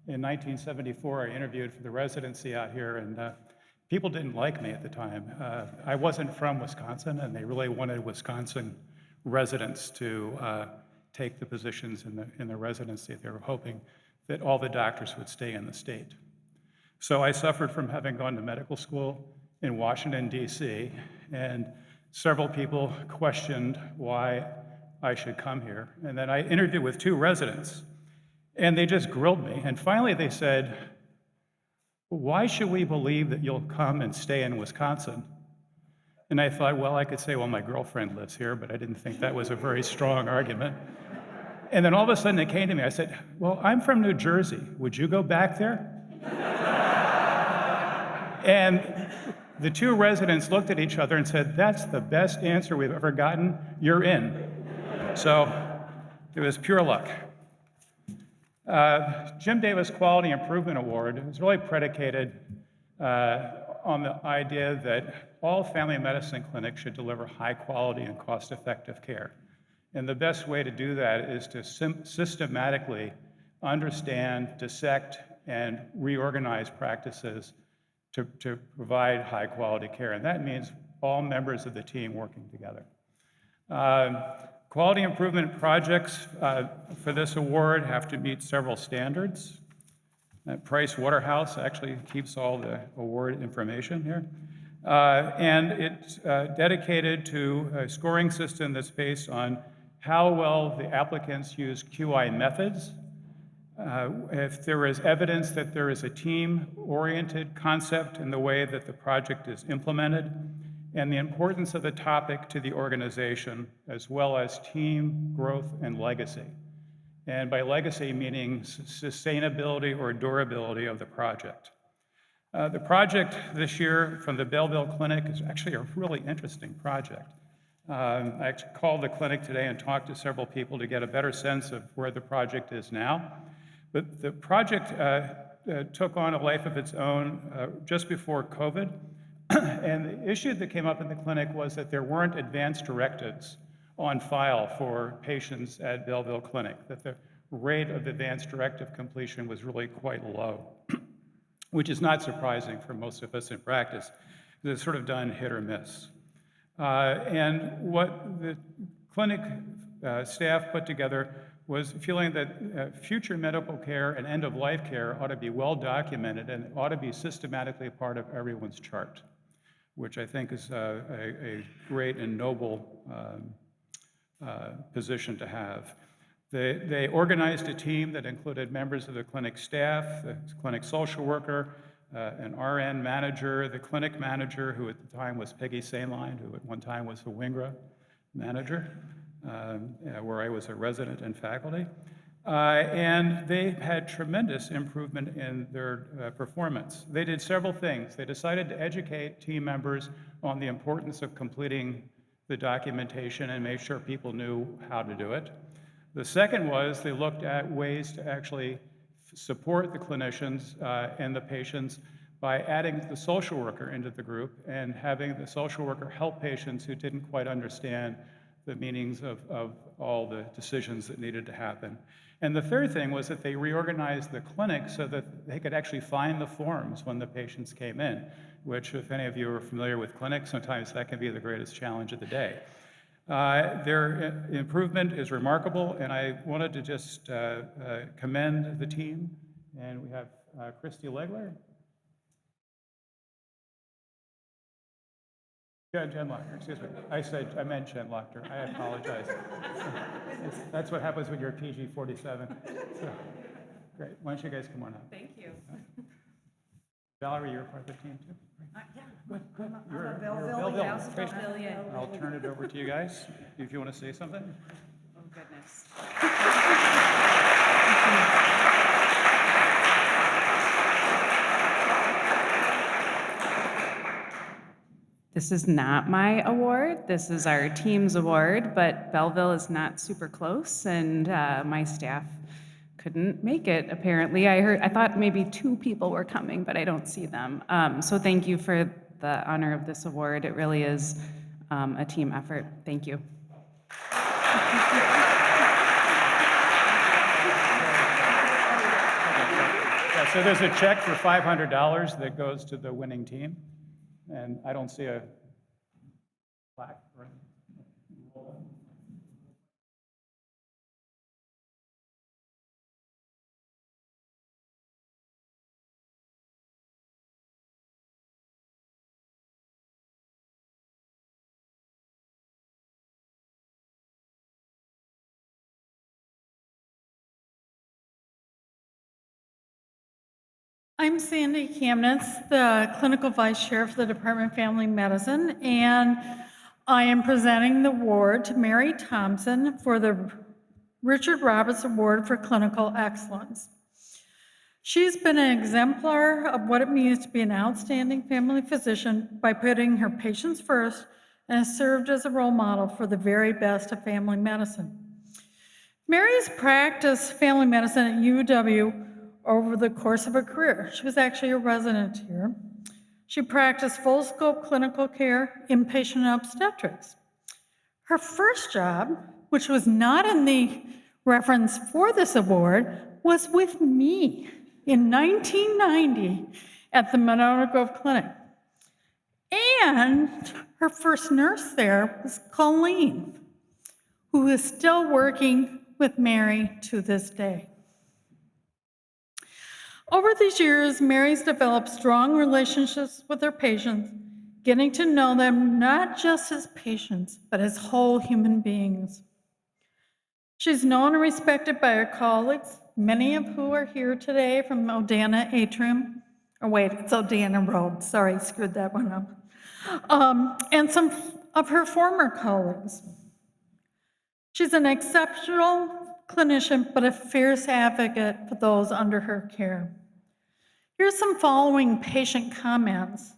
In 1974, I interviewed for the residency out here, and people didn't like me at the time. I wasn't from Wisconsin, and they really wanted Wisconsin residents to take the positions in the residency. They were hoping that all the doctors would stay in the state. So I suffered from having gone to medical school in Washington, D.C., and several people questioned why I should come here. And then I interviewed with 2 residents, and they just grilled me. And finally they said, why should we believe that you'll come and stay in Wisconsin? And I thought, well, I could say, well, my girlfriend lives here, but I didn't think that was a very strong argument. And then all of a sudden it came to me. I said, well, I'm from New Jersey. Would you go back there? And the 2 residents looked at each other and said, that's the best answer we've ever gotten. You're in. So it was pure luck. Jim Davis Quality Improvement Award is really predicated on the idea that all family medicine clinics should deliver high quality and cost-effective care. And the best way to do that is to systematically understand, dissect, and reorganize practices to provide high quality care. And that means all members of the team working together. Quality improvement projects for this award have to meet several standards. Price Waterhouse actually keeps all the award information here. And it's dedicated to a scoring system that's based on how well the applicants use QI methods. If there is evidence that there is a team-oriented concept in the way that the project is implemented, and the importance of the topic to the organization, as well as team growth and legacy. And by legacy, meaning sustainability or durability of the project. The project this year from the Belleville Clinic is actually a really interesting project. I actually called the clinic today and talked to several people to get a better sense of where the project is now. But the project took on a life of its own just before COVID. And the issue that came up in the clinic was that there weren't advanced directives on file for patients at Belleville Clinic, that the rate of advanced directive completion was really quite low, which is not surprising for most of us in practice, because it's sort of done hit or miss. And what the clinic staff put together was feeling that future medical care and end-of-life care ought to be well documented and ought to be systematically part of everyone's chart, which I think is a great and noble position to have. They organized a team that included members of the clinic staff, the clinic social worker, an RN manager, the clinic manager, who at the time was Peggy Sainline, who at one time was the Wingra manager, where I was a resident and faculty. And they had tremendous improvement in their performance. They did several things. They decided to educate team members on the importance of completing the documentation and make sure people knew how to do it. The second was they looked at ways to actually support the clinicians and the patients by adding the social worker into the group and having the social worker help patients who didn't quite understand the meanings of all the decisions that needed to happen. And the third thing was that they reorganized the clinic so that they could actually find the forms when the patients came in, which, if any of you are familiar with clinics, sometimes that can be the greatest challenge of the day. Their improvement is remarkable, and I wanted to just commend the team. And we have Christy Legler. Jen Lochter, excuse me. I meant Jen Lochter. I apologize. That's what happens when you're a PG-47. So, great. Why don't you guys come on up? Thank you. Valerie, you're part of the team too? Yeah. Good. You're I'm a Belleville. Belleville. Great. Belleville. I'll turn it over to you guys if you want to say something. Oh, goodness. This is not my award. This is our team's award, but Belleville is not super close, and my staff couldn't make it, apparently. I thought maybe 2 people were coming, but I don't see them. So thank you for the honor of this award. It really is a team effort. Thank you. Yeah, so there's a check for $500 that goes to the winning team, and I don't see a plaque. I'm Sandy Kamnitz, the Clinical Vice Chair for the Department of Family Medicine, and I am presenting the award to Mary Thompson for the Richard Roberts Award for Clinical Excellence. She's been an exemplar of what it means to be an outstanding family physician by putting her patients first and has served as a role model for the very best of family medicine. Mary's practiced family medicine at UW over the course of her career. She was actually a resident here. She practiced full scope clinical care, inpatient obstetrics. Her first job, which was not in the reference for this award, was with me in 1990 at the Monona Grove Clinic. And her first nurse there was Colleen, who is still working with Mary to this day. Over these years, Mary's developed strong relationships with her patients, getting to know them not just as patients, but as whole human beings. She's known and respected by her colleagues, many of who are here today from Odana Atrium. Oh, wait, it's Odana Road. Sorry, screwed that one up. And some of her former colleagues. She's an exceptional clinician, but a fierce advocate for those under her care. Here's some following patient comments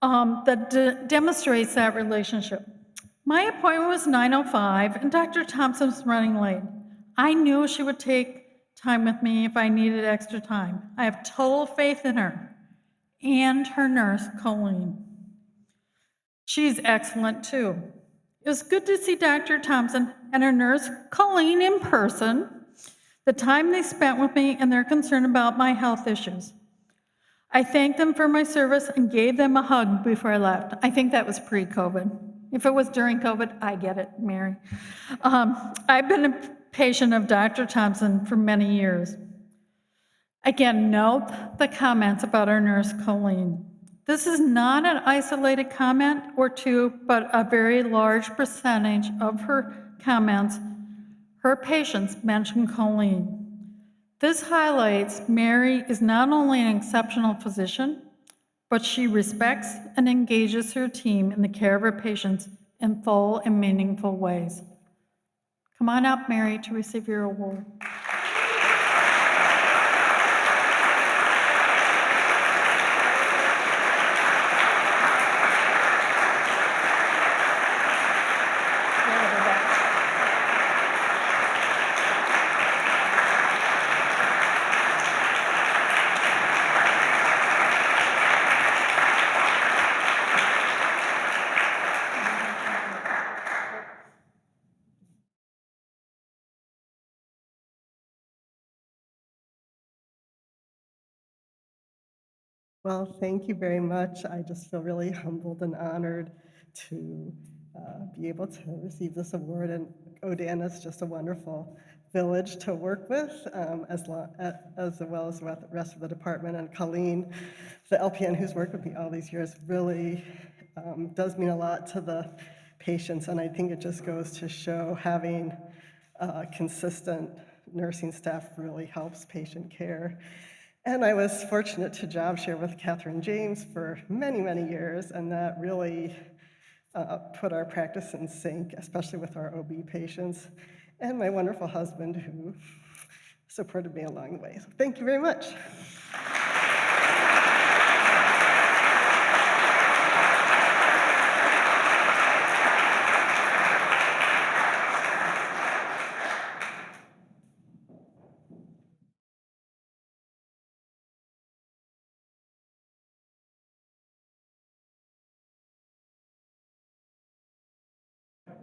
that demonstrates that relationship. My appointment was 9:05 and Dr. Thompson was running late. I knew she would take time with me if I needed extra time. I have total faith in her and her nurse, Colleen. She's excellent too. It was good to see Dr. Thompson and her nurse, Colleen, in person, the time they spent with me and their concern about my health issues. I thanked them for my service and gave them a hug before I left. I think that was pre-COVID. If it was during COVID, I get it, Mary. I've been a patient of Dr. Thompson for many years. Again, note the comments about our nurse, Colleen. This is not an isolated comment or two, but a very large percentage of her comments, her patients mention Colleen. This highlights Mary is not only an exceptional physician, but she respects and engages her team in the care of her patients in full and meaningful ways. Come on up, Mary, to receive your award. Well, thank you very much. I just feel really humbled and honored to be able to receive this award. And Odana is just a wonderful village to work with, as well as the rest of the department. And Colleen, the LPN who's worked with me all these years, really does mean a lot to the patients. And I think it just goes to show having consistent nursing staff really helps patient care. And I was fortunate to job share with Catherine James for many, many years, and that really put our practice in sync, especially with our OB patients, and my wonderful husband who supported me along the way. So thank you very much.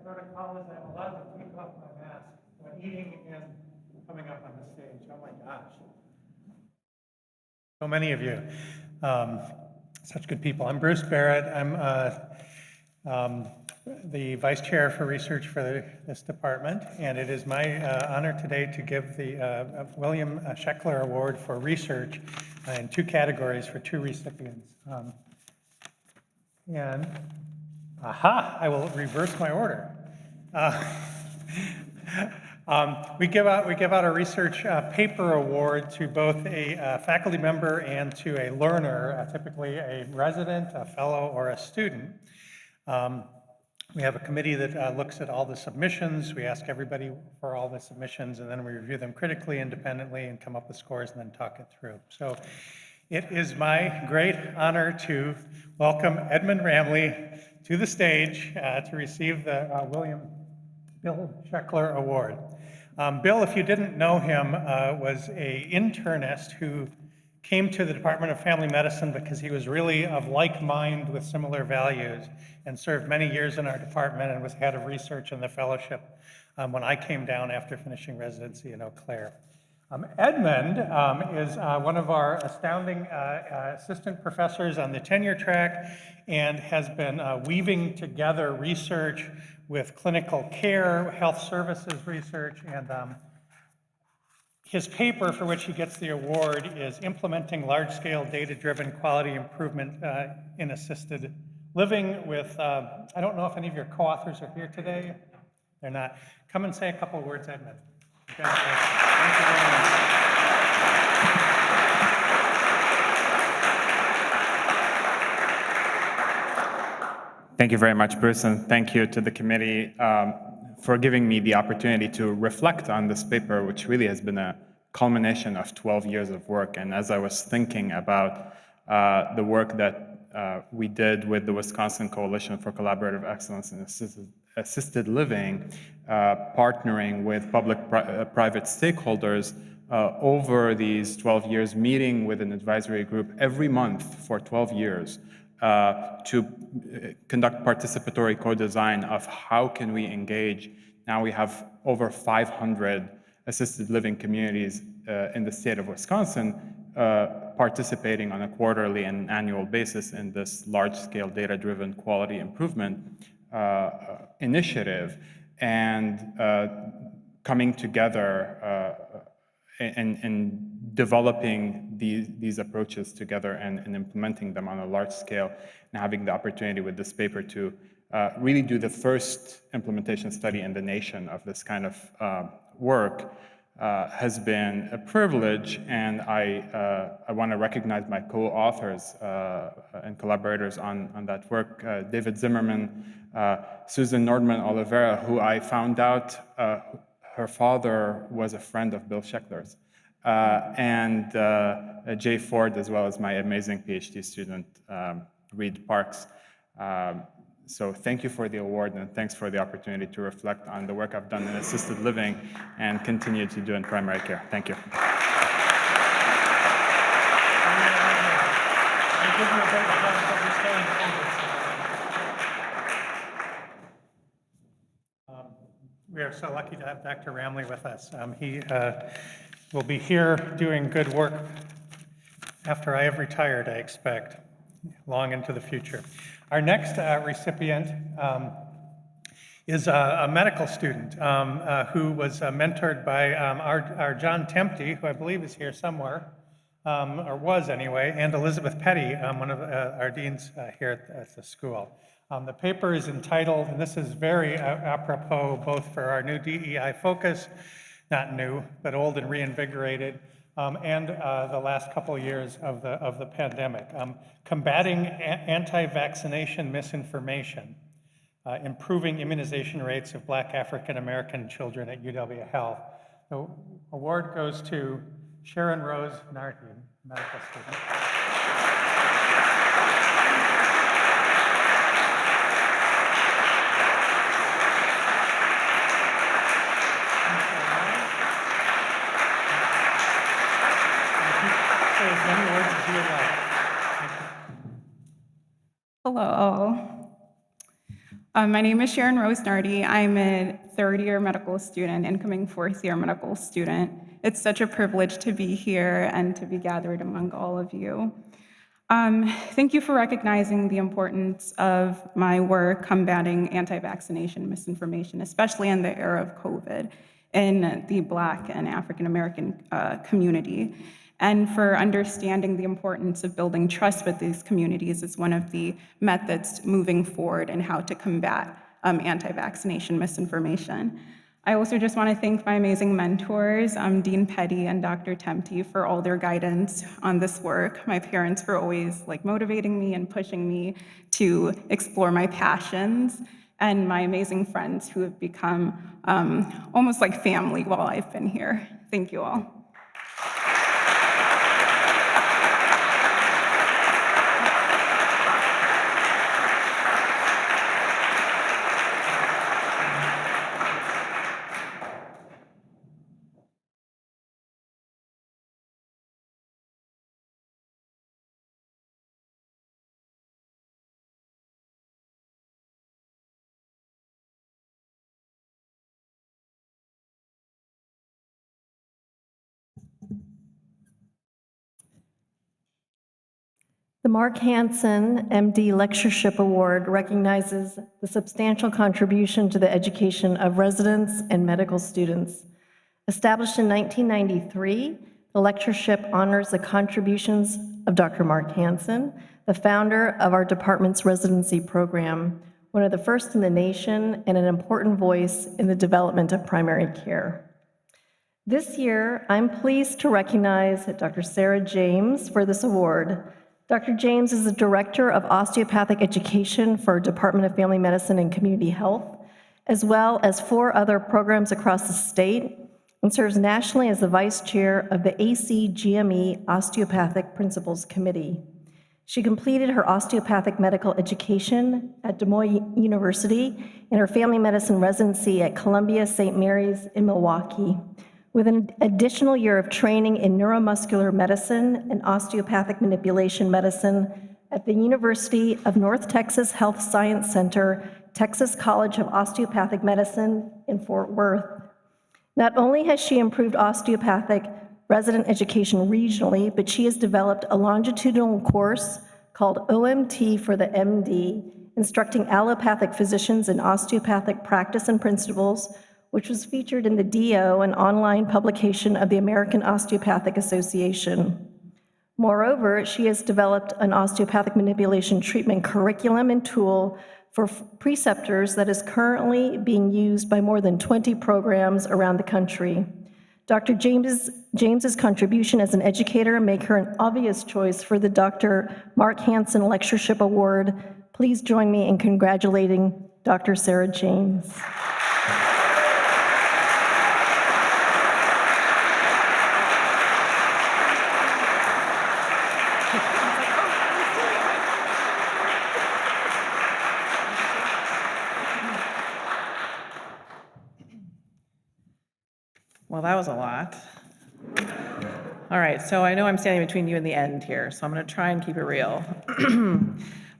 protocol is I'm allowed to take off my mask when eating and coming up on the stage. Oh my gosh. So many of you. Such good people. I'm Bruce Barrett. I'm the Vice Chair for Research for this department, and it is my honor today to give the William Shekler Award for Research in 2 categories for 2 recipients. I will reverse my order. We give out a research paper award to both a faculty member and to a learner, typically a resident, a fellow, or a student. We have a committee that looks at all the submissions. We ask everybody for all the submissions, and then we review them critically, independently, and come up with scores and then talk it through. So it is my great honor to welcome Edmund Ramley to the stage to receive the Bill Shekler Award. Bill, if you didn't know him, was an internist who came to the Department of Family Medicine because he was really of like mind with similar values and served many years in our department and was head of research in the fellowship when I came down after finishing residency in Eau Claire. Edmund is one of our astounding assistant professors on the tenure track and has been weaving together research with clinical care, health services research, and his paper for which he gets the award is Implementing Large-Scale Data-Driven Quality Improvement in Assisted Living with, I don't know if any of your co-authors are here today. They're not. Come and say a couple of words, Edmund. Thank you very much. Thank you very much, Bruce, and thank you to the committee for giving me the opportunity to reflect on this paper, which really has been a culmination of 12 years of work. And as I was thinking about the work that we did with the Wisconsin Coalition for Collaborative Excellence in Assisted Living, partnering with public-private stakeholders over these 12 years, meeting with an advisory group every month for 12 years, to conduct participatory co-design of how can we engage. Now we have over 500 assisted living communities in the state of Wisconsin participating on a quarterly and annual basis in this large-scale data-driven quality improvement initiative, and coming together and developing these approaches together and implementing them on a large scale, and having the opportunity with this paper to really do the first implementation study in the nation of this kind of work has been a privilege. And I want to recognize my co-authors and collaborators on that work, David Zimmerman, Susan Nordman Oliveira, who I found out her father was a friend of Bill Shekler's, and Jay Ford, as well as my amazing PhD student, Reed Parks. So thank you for the award, and thanks for the opportunity to reflect on the work I've done in assisted living and continue to do in primary care. Thank you. We are so lucky to have Dr. Ramley with us. He will be here doing good work after I have retired, I expect, long into the future. Our next recipient is a medical student who was mentored by our John Tempte, who I believe is here somewhere, or was anyway, and Elizabeth Petty, one of our deans here at the school. The paper is entitled, and this is very apropos both for our new DEI focus, not new, but old and reinvigorated, and the last couple of years of the pandemic. Combating anti-vaccination misinformation, improving immunization rates of Black African American children at UW Health. The award goes to Sharon Rosnardi, medical student. As many words as you would like. Hello. My name is Sharon Rosnardi. I'm a third-year medical student, incoming fourth-year medical student. It's such a privilege to be here and to be gathered among all of you. Thank you for recognizing the importance of my work combating anti-vaccination misinformation, especially in the era of COVID, in the Black and African American community, and for understanding the importance of building trust with these communities as one of the methods moving forward in how to combat anti-vaccination misinformation. I also just want to thank my amazing mentors, Dean Petty and Dr. Temte, for all their guidance on this work. My parents for always motivating me and pushing me to explore my passions, and my amazing friends who have become almost like family while I've been here. Thank you all. The Marc Hansen, MD Lectureship Award recognizes the substantial contribution to the education of residents and medical students. Established in 1993, the Lectureship honors the contributions of Dr. Marc Hansen, the founder of our department's residency program, one of the first in the nation and an important voice in the development of primary care. This year, I'm pleased to recognize Dr. Sarah James for this award. Dr. James is the Director of Osteopathic Education for Department of Family Medicine and Community Health, as well as 4 other programs across the state, and serves nationally as the Vice Chair of the ACGME Osteopathic Principles Committee. She completed her osteopathic medical education at Des Moines University and her family medicine residency at Columbia St. Mary's in Milwaukee, with an additional year of training in neuromuscular medicine and osteopathic manipulation medicine at the University of North Texas Health Science Center, Texas College of Osteopathic Medicine in Fort Worth. Not only has she improved osteopathic resident education regionally, but she has developed a longitudinal course called OMT for the MD, instructing allopathic physicians in osteopathic practice and principles, which was featured in the DO, an online publication of the American Osteopathic Association. Moreover, she has developed an osteopathic manipulation treatment curriculum and tool for preceptors that is currently being used by more than 20 programs around the country. Dr. James's contribution as an educator make her an obvious choice for the Dr. Marc Hansen Lectureship Award. Please join me in congratulating Dr. Sarah James. Well, that was a lot. All right, so I know I'm standing between you and the end here, so I'm going to try and keep it real.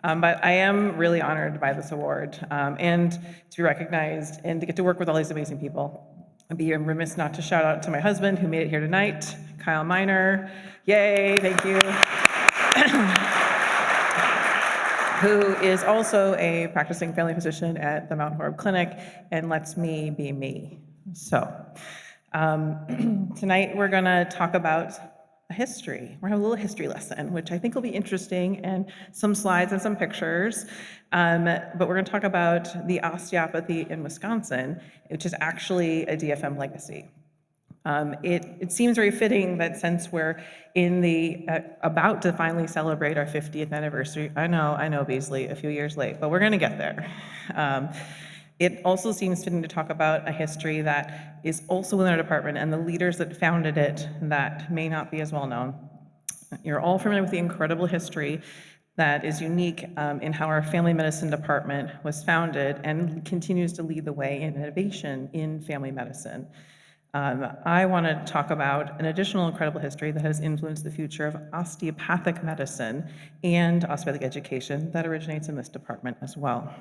But I am really honored by this award and to be recognized and to get to work with all these amazing people. I'd be remiss not to shout out to my husband who made it here tonight, Kyle Miner. Yay, thank you. Who is also a practicing family physician at the Mount Horeb Clinic and lets me be me. So. Tonight we're going to talk about a history. We're going to have a little history lesson, which I think will be interesting, and some slides and some pictures. But we're going to talk about the osteopathy in Wisconsin, which is actually a DFM legacy. It seems very fitting that since we're in the about to finally celebrate our 50th anniversary, I know, Beasley, a few years late, but we're going to get there. It also seems fitting to talk about a history that is also within our department and the leaders that founded it that may not be as well known. You're all familiar with the incredible history that is unique in how our family medicine department was founded and continues to lead the way in innovation in family medicine. I want to talk about an additional incredible history that has influenced the future of osteopathic medicine and osteopathic education that originates in this department as well.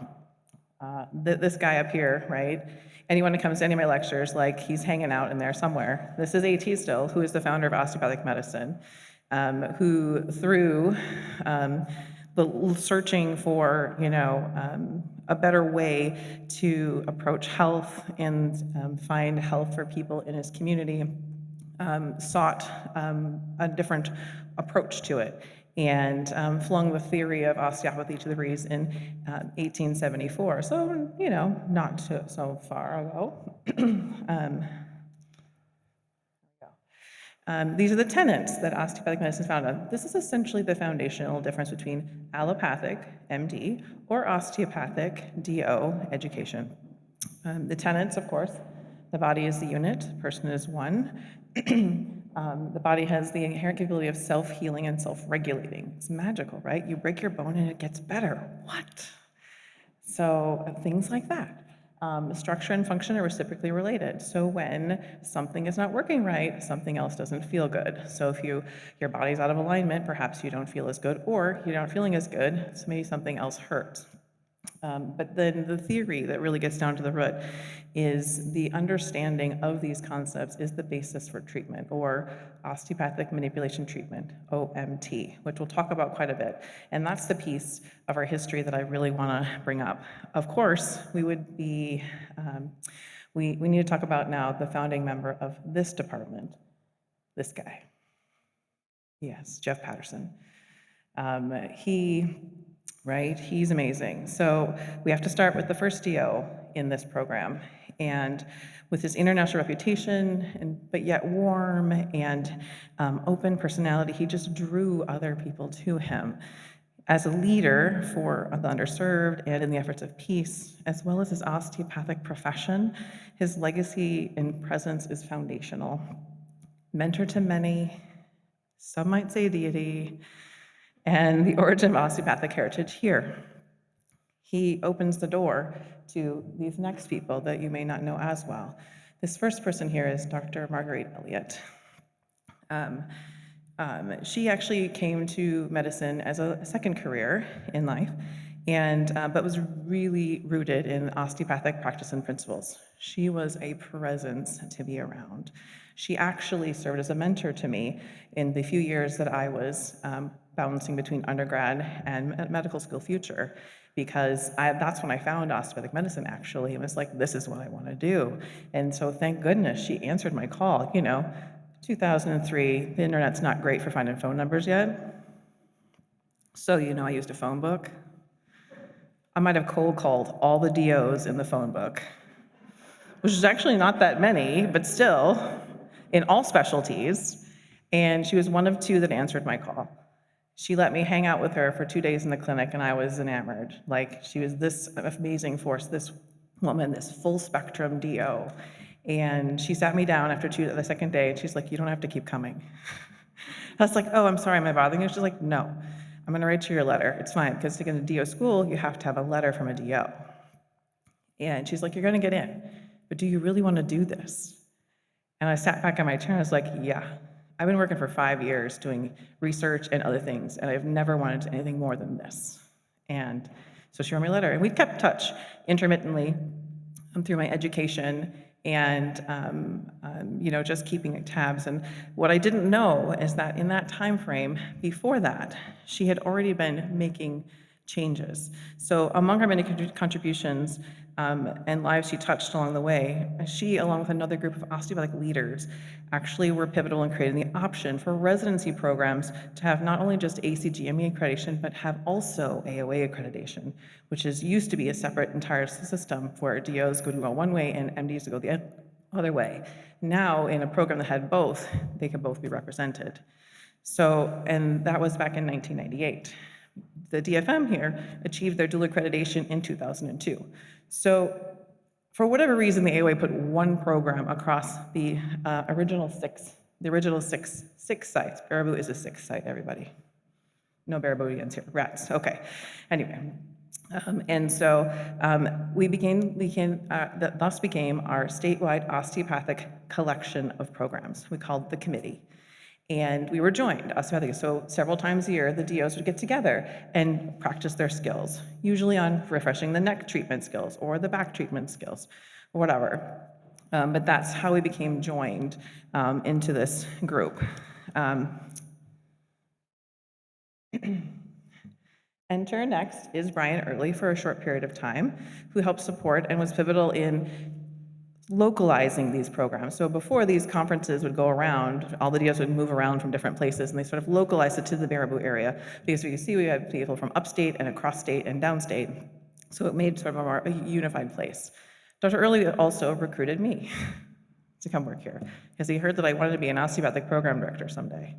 This guy up here, right? Anyone who comes to any of my lectures, like he's hanging out in there somewhere. This is AT still, who is the founder of osteopathic medicine, who through the searching for, a better way to approach health and find health for people in his community, sought a different approach to it, and flung the theory of osteopathy to the breeze in 1874. So, not so far ago. These are the tenets that osteopathic medicine is founded on. This is essentially the foundational difference between allopathic, MD, or osteopathic, DO, education. The tenets, of course, the body is the unit, person is one. The body has the inherent capability of self-healing and self-regulating. It's magical, right? You break your bone and it gets better. What? So things like that. Structure and function are reciprocally related. So when something is not working right, something else doesn't feel good. So if your body's out of alignment, perhaps you don't feel as good, or you're not feeling as good, so maybe something else hurts. But then the theory that really gets down to the root is the understanding of these concepts is the basis for treatment, or osteopathic manipulation treatment, OMT, which we'll talk about quite a bit. And that's the piece of our history that I really want to bring up. Of course, we would be, we need to talk about now the founding member of this department, this guy. Yes, Jeff Patterson. He's amazing. So we have to start with the first DO in this program. And with his international reputation, but yet warm and open personality, he just drew other people to him. As a leader for the underserved and in the efforts of peace, as well as his osteopathic profession, his legacy and presence is foundational. Mentor to many, some might say deity, and the origin of osteopathic heritage here. He opens the door to these next people that you may not know as well. This first person here is Dr. Marguerite Elliott. She actually came to medicine as a second career in life, but was really rooted in osteopathic practice and principles. She was a presence to be around. She actually served as a mentor to me in the few years that I was bouncing between undergrad and medical school future, because that's when I found osteopathic medicine, actually. It was like, this is what I want to do. And so thank goodness she answered my call. 2003, the internet's not great for finding phone numbers yet. So, I used a phone book. I might have cold called all the DOs in the phone book, which is actually not that many, but still, in all specialties. And she was one of two that answered my call. She let me hang out with her for 2 days in the clinic, and I was enamored. Like, she was this amazing force, this woman, this full spectrum DO. And she sat me down after the second day, and she's like, you don't have to keep coming. I was like, oh, I'm sorry, am I bothering you? She's like, no, I'm gonna write you your letter. It's fine, because to get into DO school, you have to have a letter from a DO. And she's like, you're gonna get in, but do you really wanna do this? And I sat back in my chair, and I was like, yeah. I've been working for 5 years doing research and other things, and I've never wanted anything more than this. And so she wrote me a letter, and we kept in touch intermittently through my education and just keeping tabs. And what I didn't know is that in that time frame before that, she had already been making changes. So among her many contributions and lives she touched along the way, she, along with another group of osteopathic leaders, actually were pivotal in creating the option for residency programs to have not only just ACGME accreditation, but have also AOA accreditation, which used to be a separate entire system where DOs go one way and MDs go the other way. Now, in a program that had both, they could both be represented. So, and that was back in 1998. The DFM here achieved their dual accreditation in 2002. So for whatever reason, the AOA put one program across the original six sites. Baraboo is a sixth site, everybody. No Barabooians here, rats, okay. Anyway, and so thus became our statewide osteopathic collection of programs. We called the committee. And we were joined osteopathic. So several times a year, the DOs would get together and practice their skills, usually on refreshing the neck treatment skills or the back treatment skills or whatever. But that's how we became joined into this group. Enter next is Brian Early for a short period of time, who helped support and was pivotal in localizing these programs. So before these conferences would go around, all the DOs would move around from different places, and they sort of localized it to the Baraboo area. Because you can see we had people from upstate and across state and downstate, so it made sort of a unified place. Dr. Early also recruited me to come work here, because he heard that I wanted to be an osteopathic program director someday.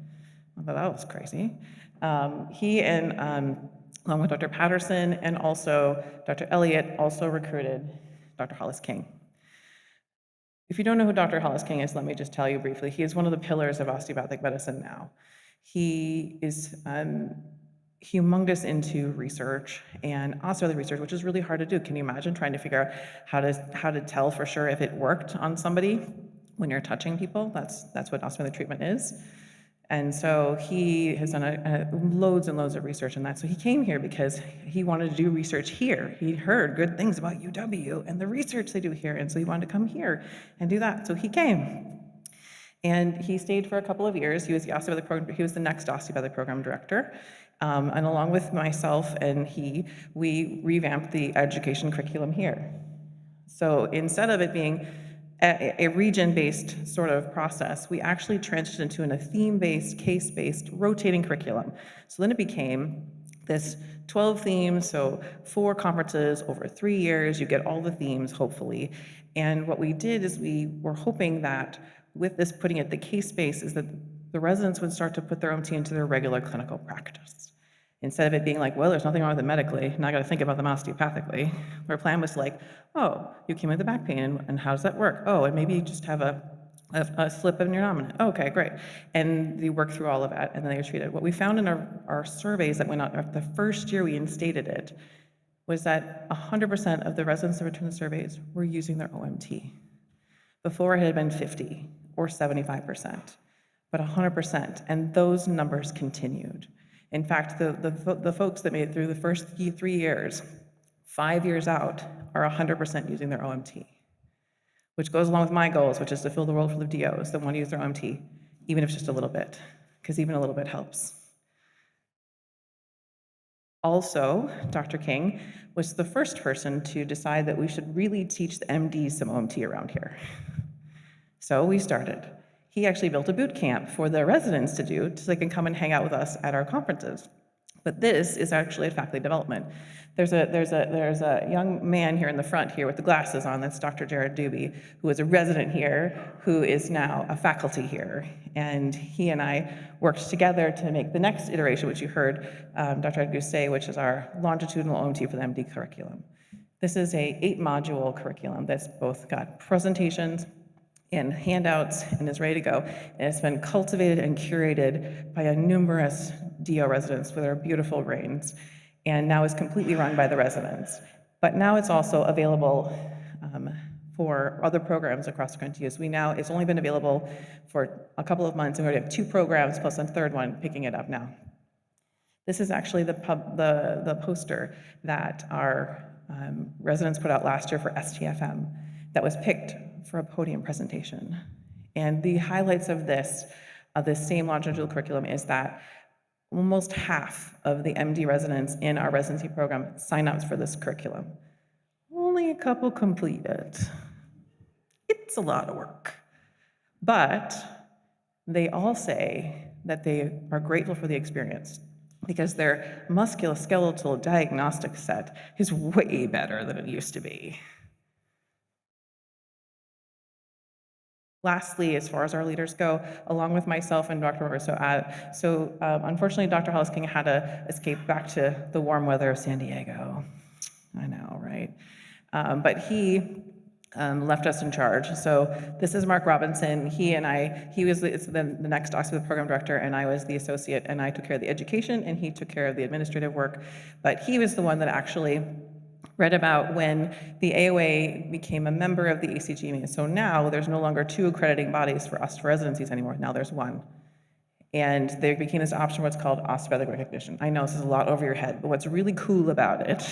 I thought that was crazy. He and, along with Dr. Patterson and also Dr. Elliott, also recruited Dr. Hollis King. If you don't know who Dr. Hollis King is, let me just tell you briefly. He is one of the pillars of osteopathic medicine now. He is humongous into research and osteopathic research, which is really hard to do. Can you imagine trying to figure out how to tell for sure if it worked on somebody when you're touching people? That's what osteopathic treatment is. And so he has done loads and loads of research in that. So he came here because he wanted to do research here. He heard good things about UW and the research they do here, and so he wanted to come here and do that. So he came. And he stayed for a couple of years. He was the osteopathic program, he was the next osteopathic program director. And along with myself and we revamped the education curriculum here. So instead of it being a region-based sort of process, we actually transitioned into a theme-based, case-based, rotating curriculum. So then it became this 12 themes, so 4 conferences over 3 years. You get all the themes, hopefully. And what we did is we were hoping that with this putting it the case base is that the residents would start to put their OMT into their regular clinical practice. Instead of it being like, well, there's nothing wrong with it medically, now I got to think about them osteopathically. Our plan was like, oh, you came with the back pain, and how does that work? Oh, and maybe you just have a slip in your nominate. Okay, great. And they work through all of that, and then they were treated. What we found in our surveys that went out the first year we instated it was that 100% of the residents that returned the surveys were using their OMT. Before it had been 50 or 75%, but 100%, and those numbers continued. In fact, the folks that made it through the first 3 years, 5 years out, are 100% using their OMT, which goes along with my goals, which is to fill the world full of DOs that want to use their OMT, even if it's just a little bit, because even a little bit helps. Also, Dr. King was the first person to decide that we should really teach the MDs some OMT around here. So we started. He actually built a boot camp for the residents to do so they can come and hang out with us at our conferences. But this is actually a faculty development. There's a young man here in the front here with the glasses on, that's Dr. Jared Doobie, who is a resident here, who is now a faculty here. And he and I worked together to make the next iteration, which you heard Dr. Ed Hughes say, which is our longitudinal OMT for the MD curriculum. This is a 8-module curriculum that's both got presentations and handouts and is ready to go. And it's been cultivated and curated by a numerous DO residents with their beautiful brains, and now is completely run by the residents. But now it's also available for other programs across the country. It's only been available for a couple of months, and we already have 2 programs plus a third one picking it up now. This is actually the poster that our residents put out last year for STFM that was picked for a podium presentation. And the highlights of this same longitudinal curriculum is that almost half of the MD residents in our residency program sign up for this curriculum. Only a couple complete it. It's a lot of work. But they all say that they are grateful for the experience because their musculoskeletal diagnostic set is way better than it used to be. Lastly, as far as our leaders go, along with myself and Dr. Roberto, unfortunately, Dr. Hollis King had to escape back to the warm weather of San Diego. I know, right? But he left us in charge. So this is Marc Robinson. He was the next osteopathic program director, and I was the associate, and I took care of the education, and he took care of the administrative work. But he was the one that actually read about when the AOA became a member of the ACG. So now there's no longer 2 accrediting bodies for us for residencies anymore. Now there's 1. And there became this option, what's called osteopathic recognition. I know this is a lot over your head, but what's really cool about it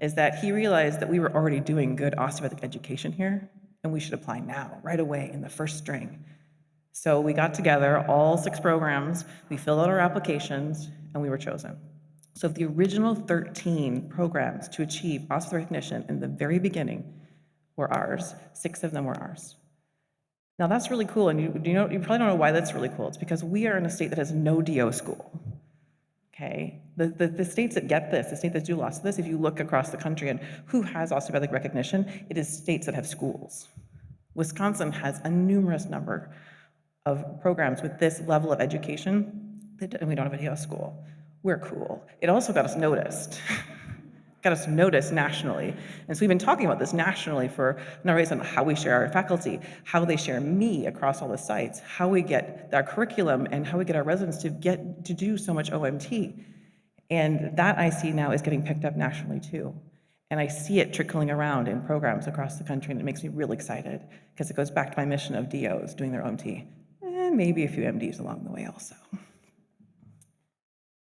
is that he realized that we were already doing good osteopathic education here, and we should apply now, right away, in the first string. So we got together, all 6 programs, we filled out our applications, and we were chosen. So of the original 13 programs to achieve osteopathic recognition in the very beginning were ours, 6 of them were ours. Now that's really cool, and you probably don't know why that's really cool. It's because we are in a state that has no DO school. Okay, the states that get this, the states that do lots of this, if you look across the country and who has osteopathic recognition, it is states that have schools. Wisconsin has a numerous number of programs with this level of education, and we don't have a DO school. We're cool. It also got us noticed. Got us noticed nationally. And so we've been talking about this nationally for a number of reasons, how we share our faculty, how they share me across all the sites, how we get our curriculum, and how we get our residents to get to do so much OMT. And that I see now is getting picked up nationally too. And I see it trickling around in programs across the country, and it makes me really excited because it goes back to my mission of DOs doing their OMT, and maybe a few MDs along the way also.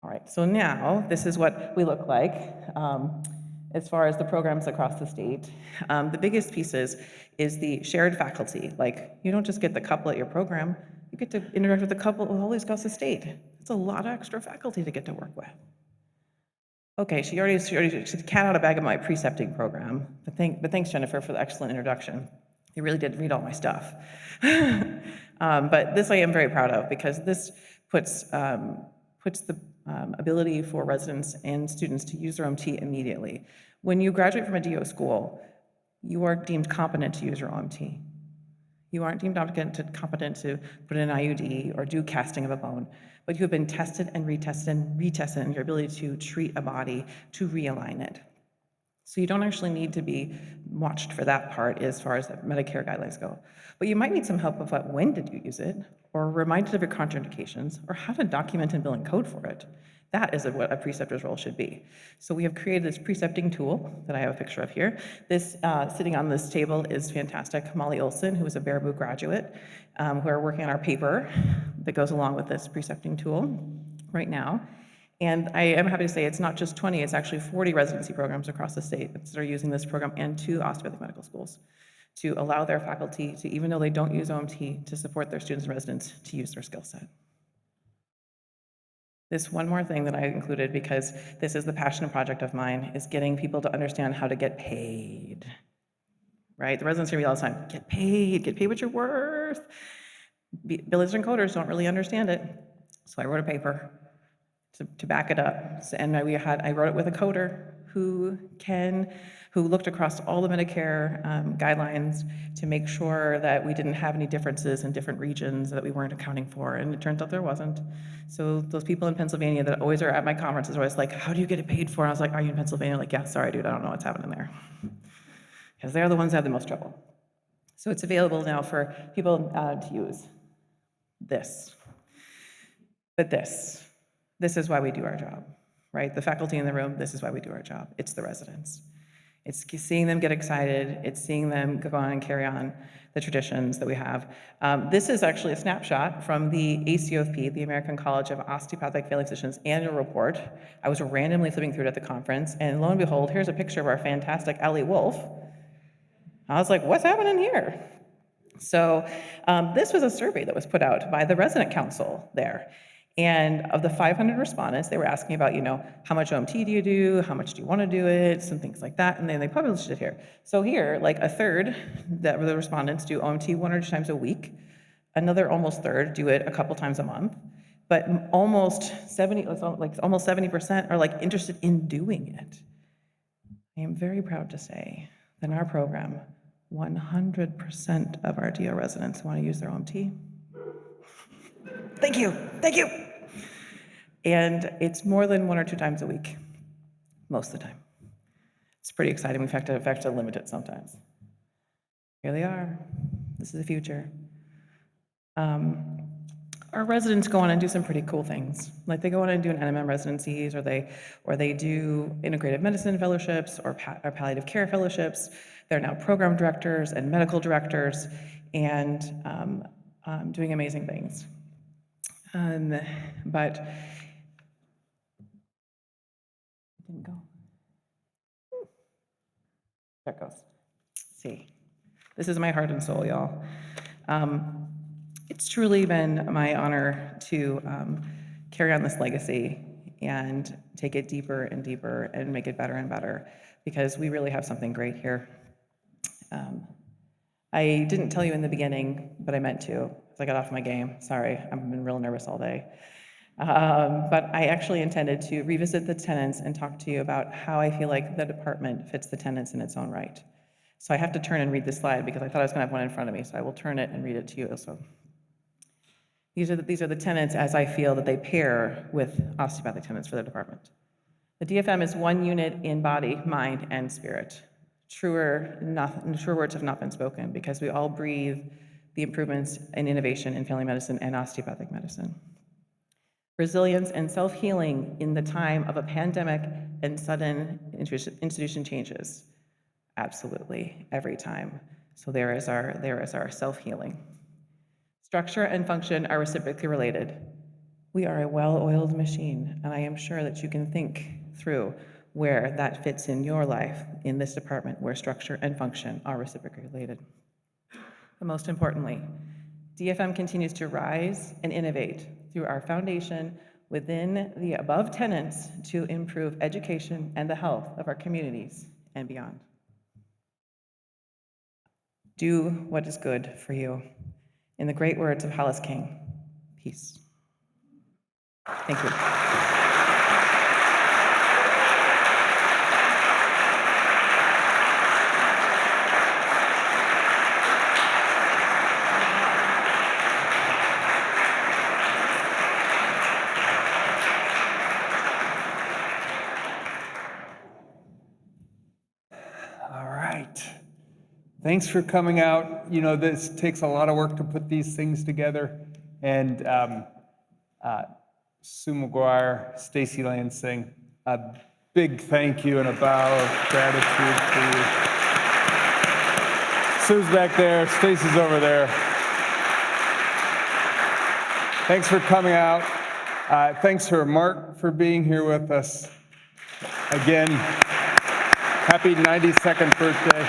All right, so now this is what we look like as far as the programs across the state. The biggest pieces is the shared faculty. Like, you don't just get the couple at your program, you get to interact with the couple with all these across the state. It's a lot of extra faculty to get to work with. Okay, she already cat out a bag of my precepting program, but thanks, Jennifer, for the excellent introduction. You really did read all my stuff. But this I am very proud of, because this puts the ability for residents and students to use their OMT immediately. When you graduate from a DO school, you are deemed competent to use your OMT. You aren't deemed competent to put in an IUD or do casting of a bone, but you have been tested and retested in your ability to treat a body, to realign it. So you don't actually need to be watched for that part as far as the Medicare guidelines go. But you might need some help with when did you use it, or reminded of your contraindications, or how to document and bill and code for it. That is what a preceptor's role should be. So we have created this precepting tool that I have a picture of here. This, sitting on this table, is fantastic. Molly Olson, who is a Baraboo graduate, who are working on our paper that goes along with this precepting tool right now. And I am happy to say it's not just 20, it's actually 40 residency programs across the state that are using this program, and 2 osteopathic medical schools to allow their faculty to, even though they don't use OMT, to support their students and residents to use their skill set. This one more thing that I included, because this is the passion project of mine, is getting people to understand how to get paid, right? The residents hear me all the time, get paid what you're worth. Billers and coders don't really understand it. So I wrote a paper to back it up. And I wrote it with a coder who looked across all the Medicare guidelines to make sure that we didn't have any differences in different regions that we weren't accounting for, and it turns out there wasn't. So those people in Pennsylvania that always are at my conferences are always like, how do you get it paid for? And I was like, are you in Pennsylvania? Like, yeah, sorry, dude, I don't know what's happening there. Because they're the ones that have the most trouble. So it's available now for people to use this. But this is why we do our job, right? The faculty in the room, this is why we do our job. It's the residents. It's seeing them get excited. It's seeing them go on and carry on the traditions that we have. This is actually a snapshot from the ACOFP, the American College of Osteopathic Family Physicians annual report. I was randomly flipping through it at the conference, and lo and behold, here's a picture of our fantastic Ellie Wolf. I was like, what's happening here? So this was a survey that was put out by the resident council there. And of the 500 respondents, they were asking about, how much OMT do you do? How much do you want to do it? Some things like that. And then they published it here. So here, like a third that the respondents do OMT 1 or 2 times a week. Another almost third do it a couple times a month. But almost 70% are like interested in doing it. I am very proud to say that in our program, 100% of our DO residents want to use their OMT. Thank you. And it's more than 1 or 2 times a week, most of the time. It's pretty exciting. We have to limit it sometimes. Here they are. This is the future. Our residents go on and do some pretty cool things. Like they go on and do an NMM residencies, or they do integrative medicine fellowships or palliative care fellowships. They're now program directors and medical directors, and doing amazing things. But didn't go. There it goes. See, this is my heart and soul, y'all. It's truly been my honor to carry on this legacy and take it deeper and deeper and make it better and better, because we really have something great here. I didn't tell you in the beginning, but I meant to, because I got off my game. Sorry, I've been real nervous all day. But I actually intended to revisit the tenets and talk to you about how I feel like the department fits the tenets in its own right. So I have to turn and read this slide because I thought I was going to have one in front of me, so I will turn it and read it to you also. These are the tenets as I feel that they pair with osteopathic tenets for the department. The DFM is one unit in body, mind, and spirit. Truer words have not been spoken because we all breathe the improvements and innovation in family medicine and osteopathic medicine. Resilience and self-healing in the time of a pandemic and sudden institution changes. Absolutely, every time. So there is our self-healing. Structure and function are reciprocally related. We are a well-oiled machine, and I am sure that you can think through where that fits in your life in this department, where structure and function are reciprocally related. But most importantly, DFM continues to rise and innovate through our foundation within the above tenets to improve education and the health of our communities and beyond. Do what is good for you. In the great words of Hollis King, peace. Thank you. All right. Thanks for coming out. You know, this takes a lot of work to put these things together. And Sue McGuire, Stacy Lansing, a big thank you and a bow of gratitude to you. Sue's back there, Stacy's over there. Thanks for coming out. Thanks for Marc for being here with us. Again, happy 92nd birthday.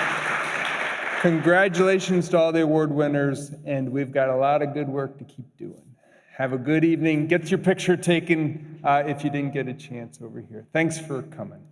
Congratulations to all the award winners, and we've got a lot of good work to keep doing. Have a good evening. Get your picture taken if you didn't get a chance over here. Thanks for coming.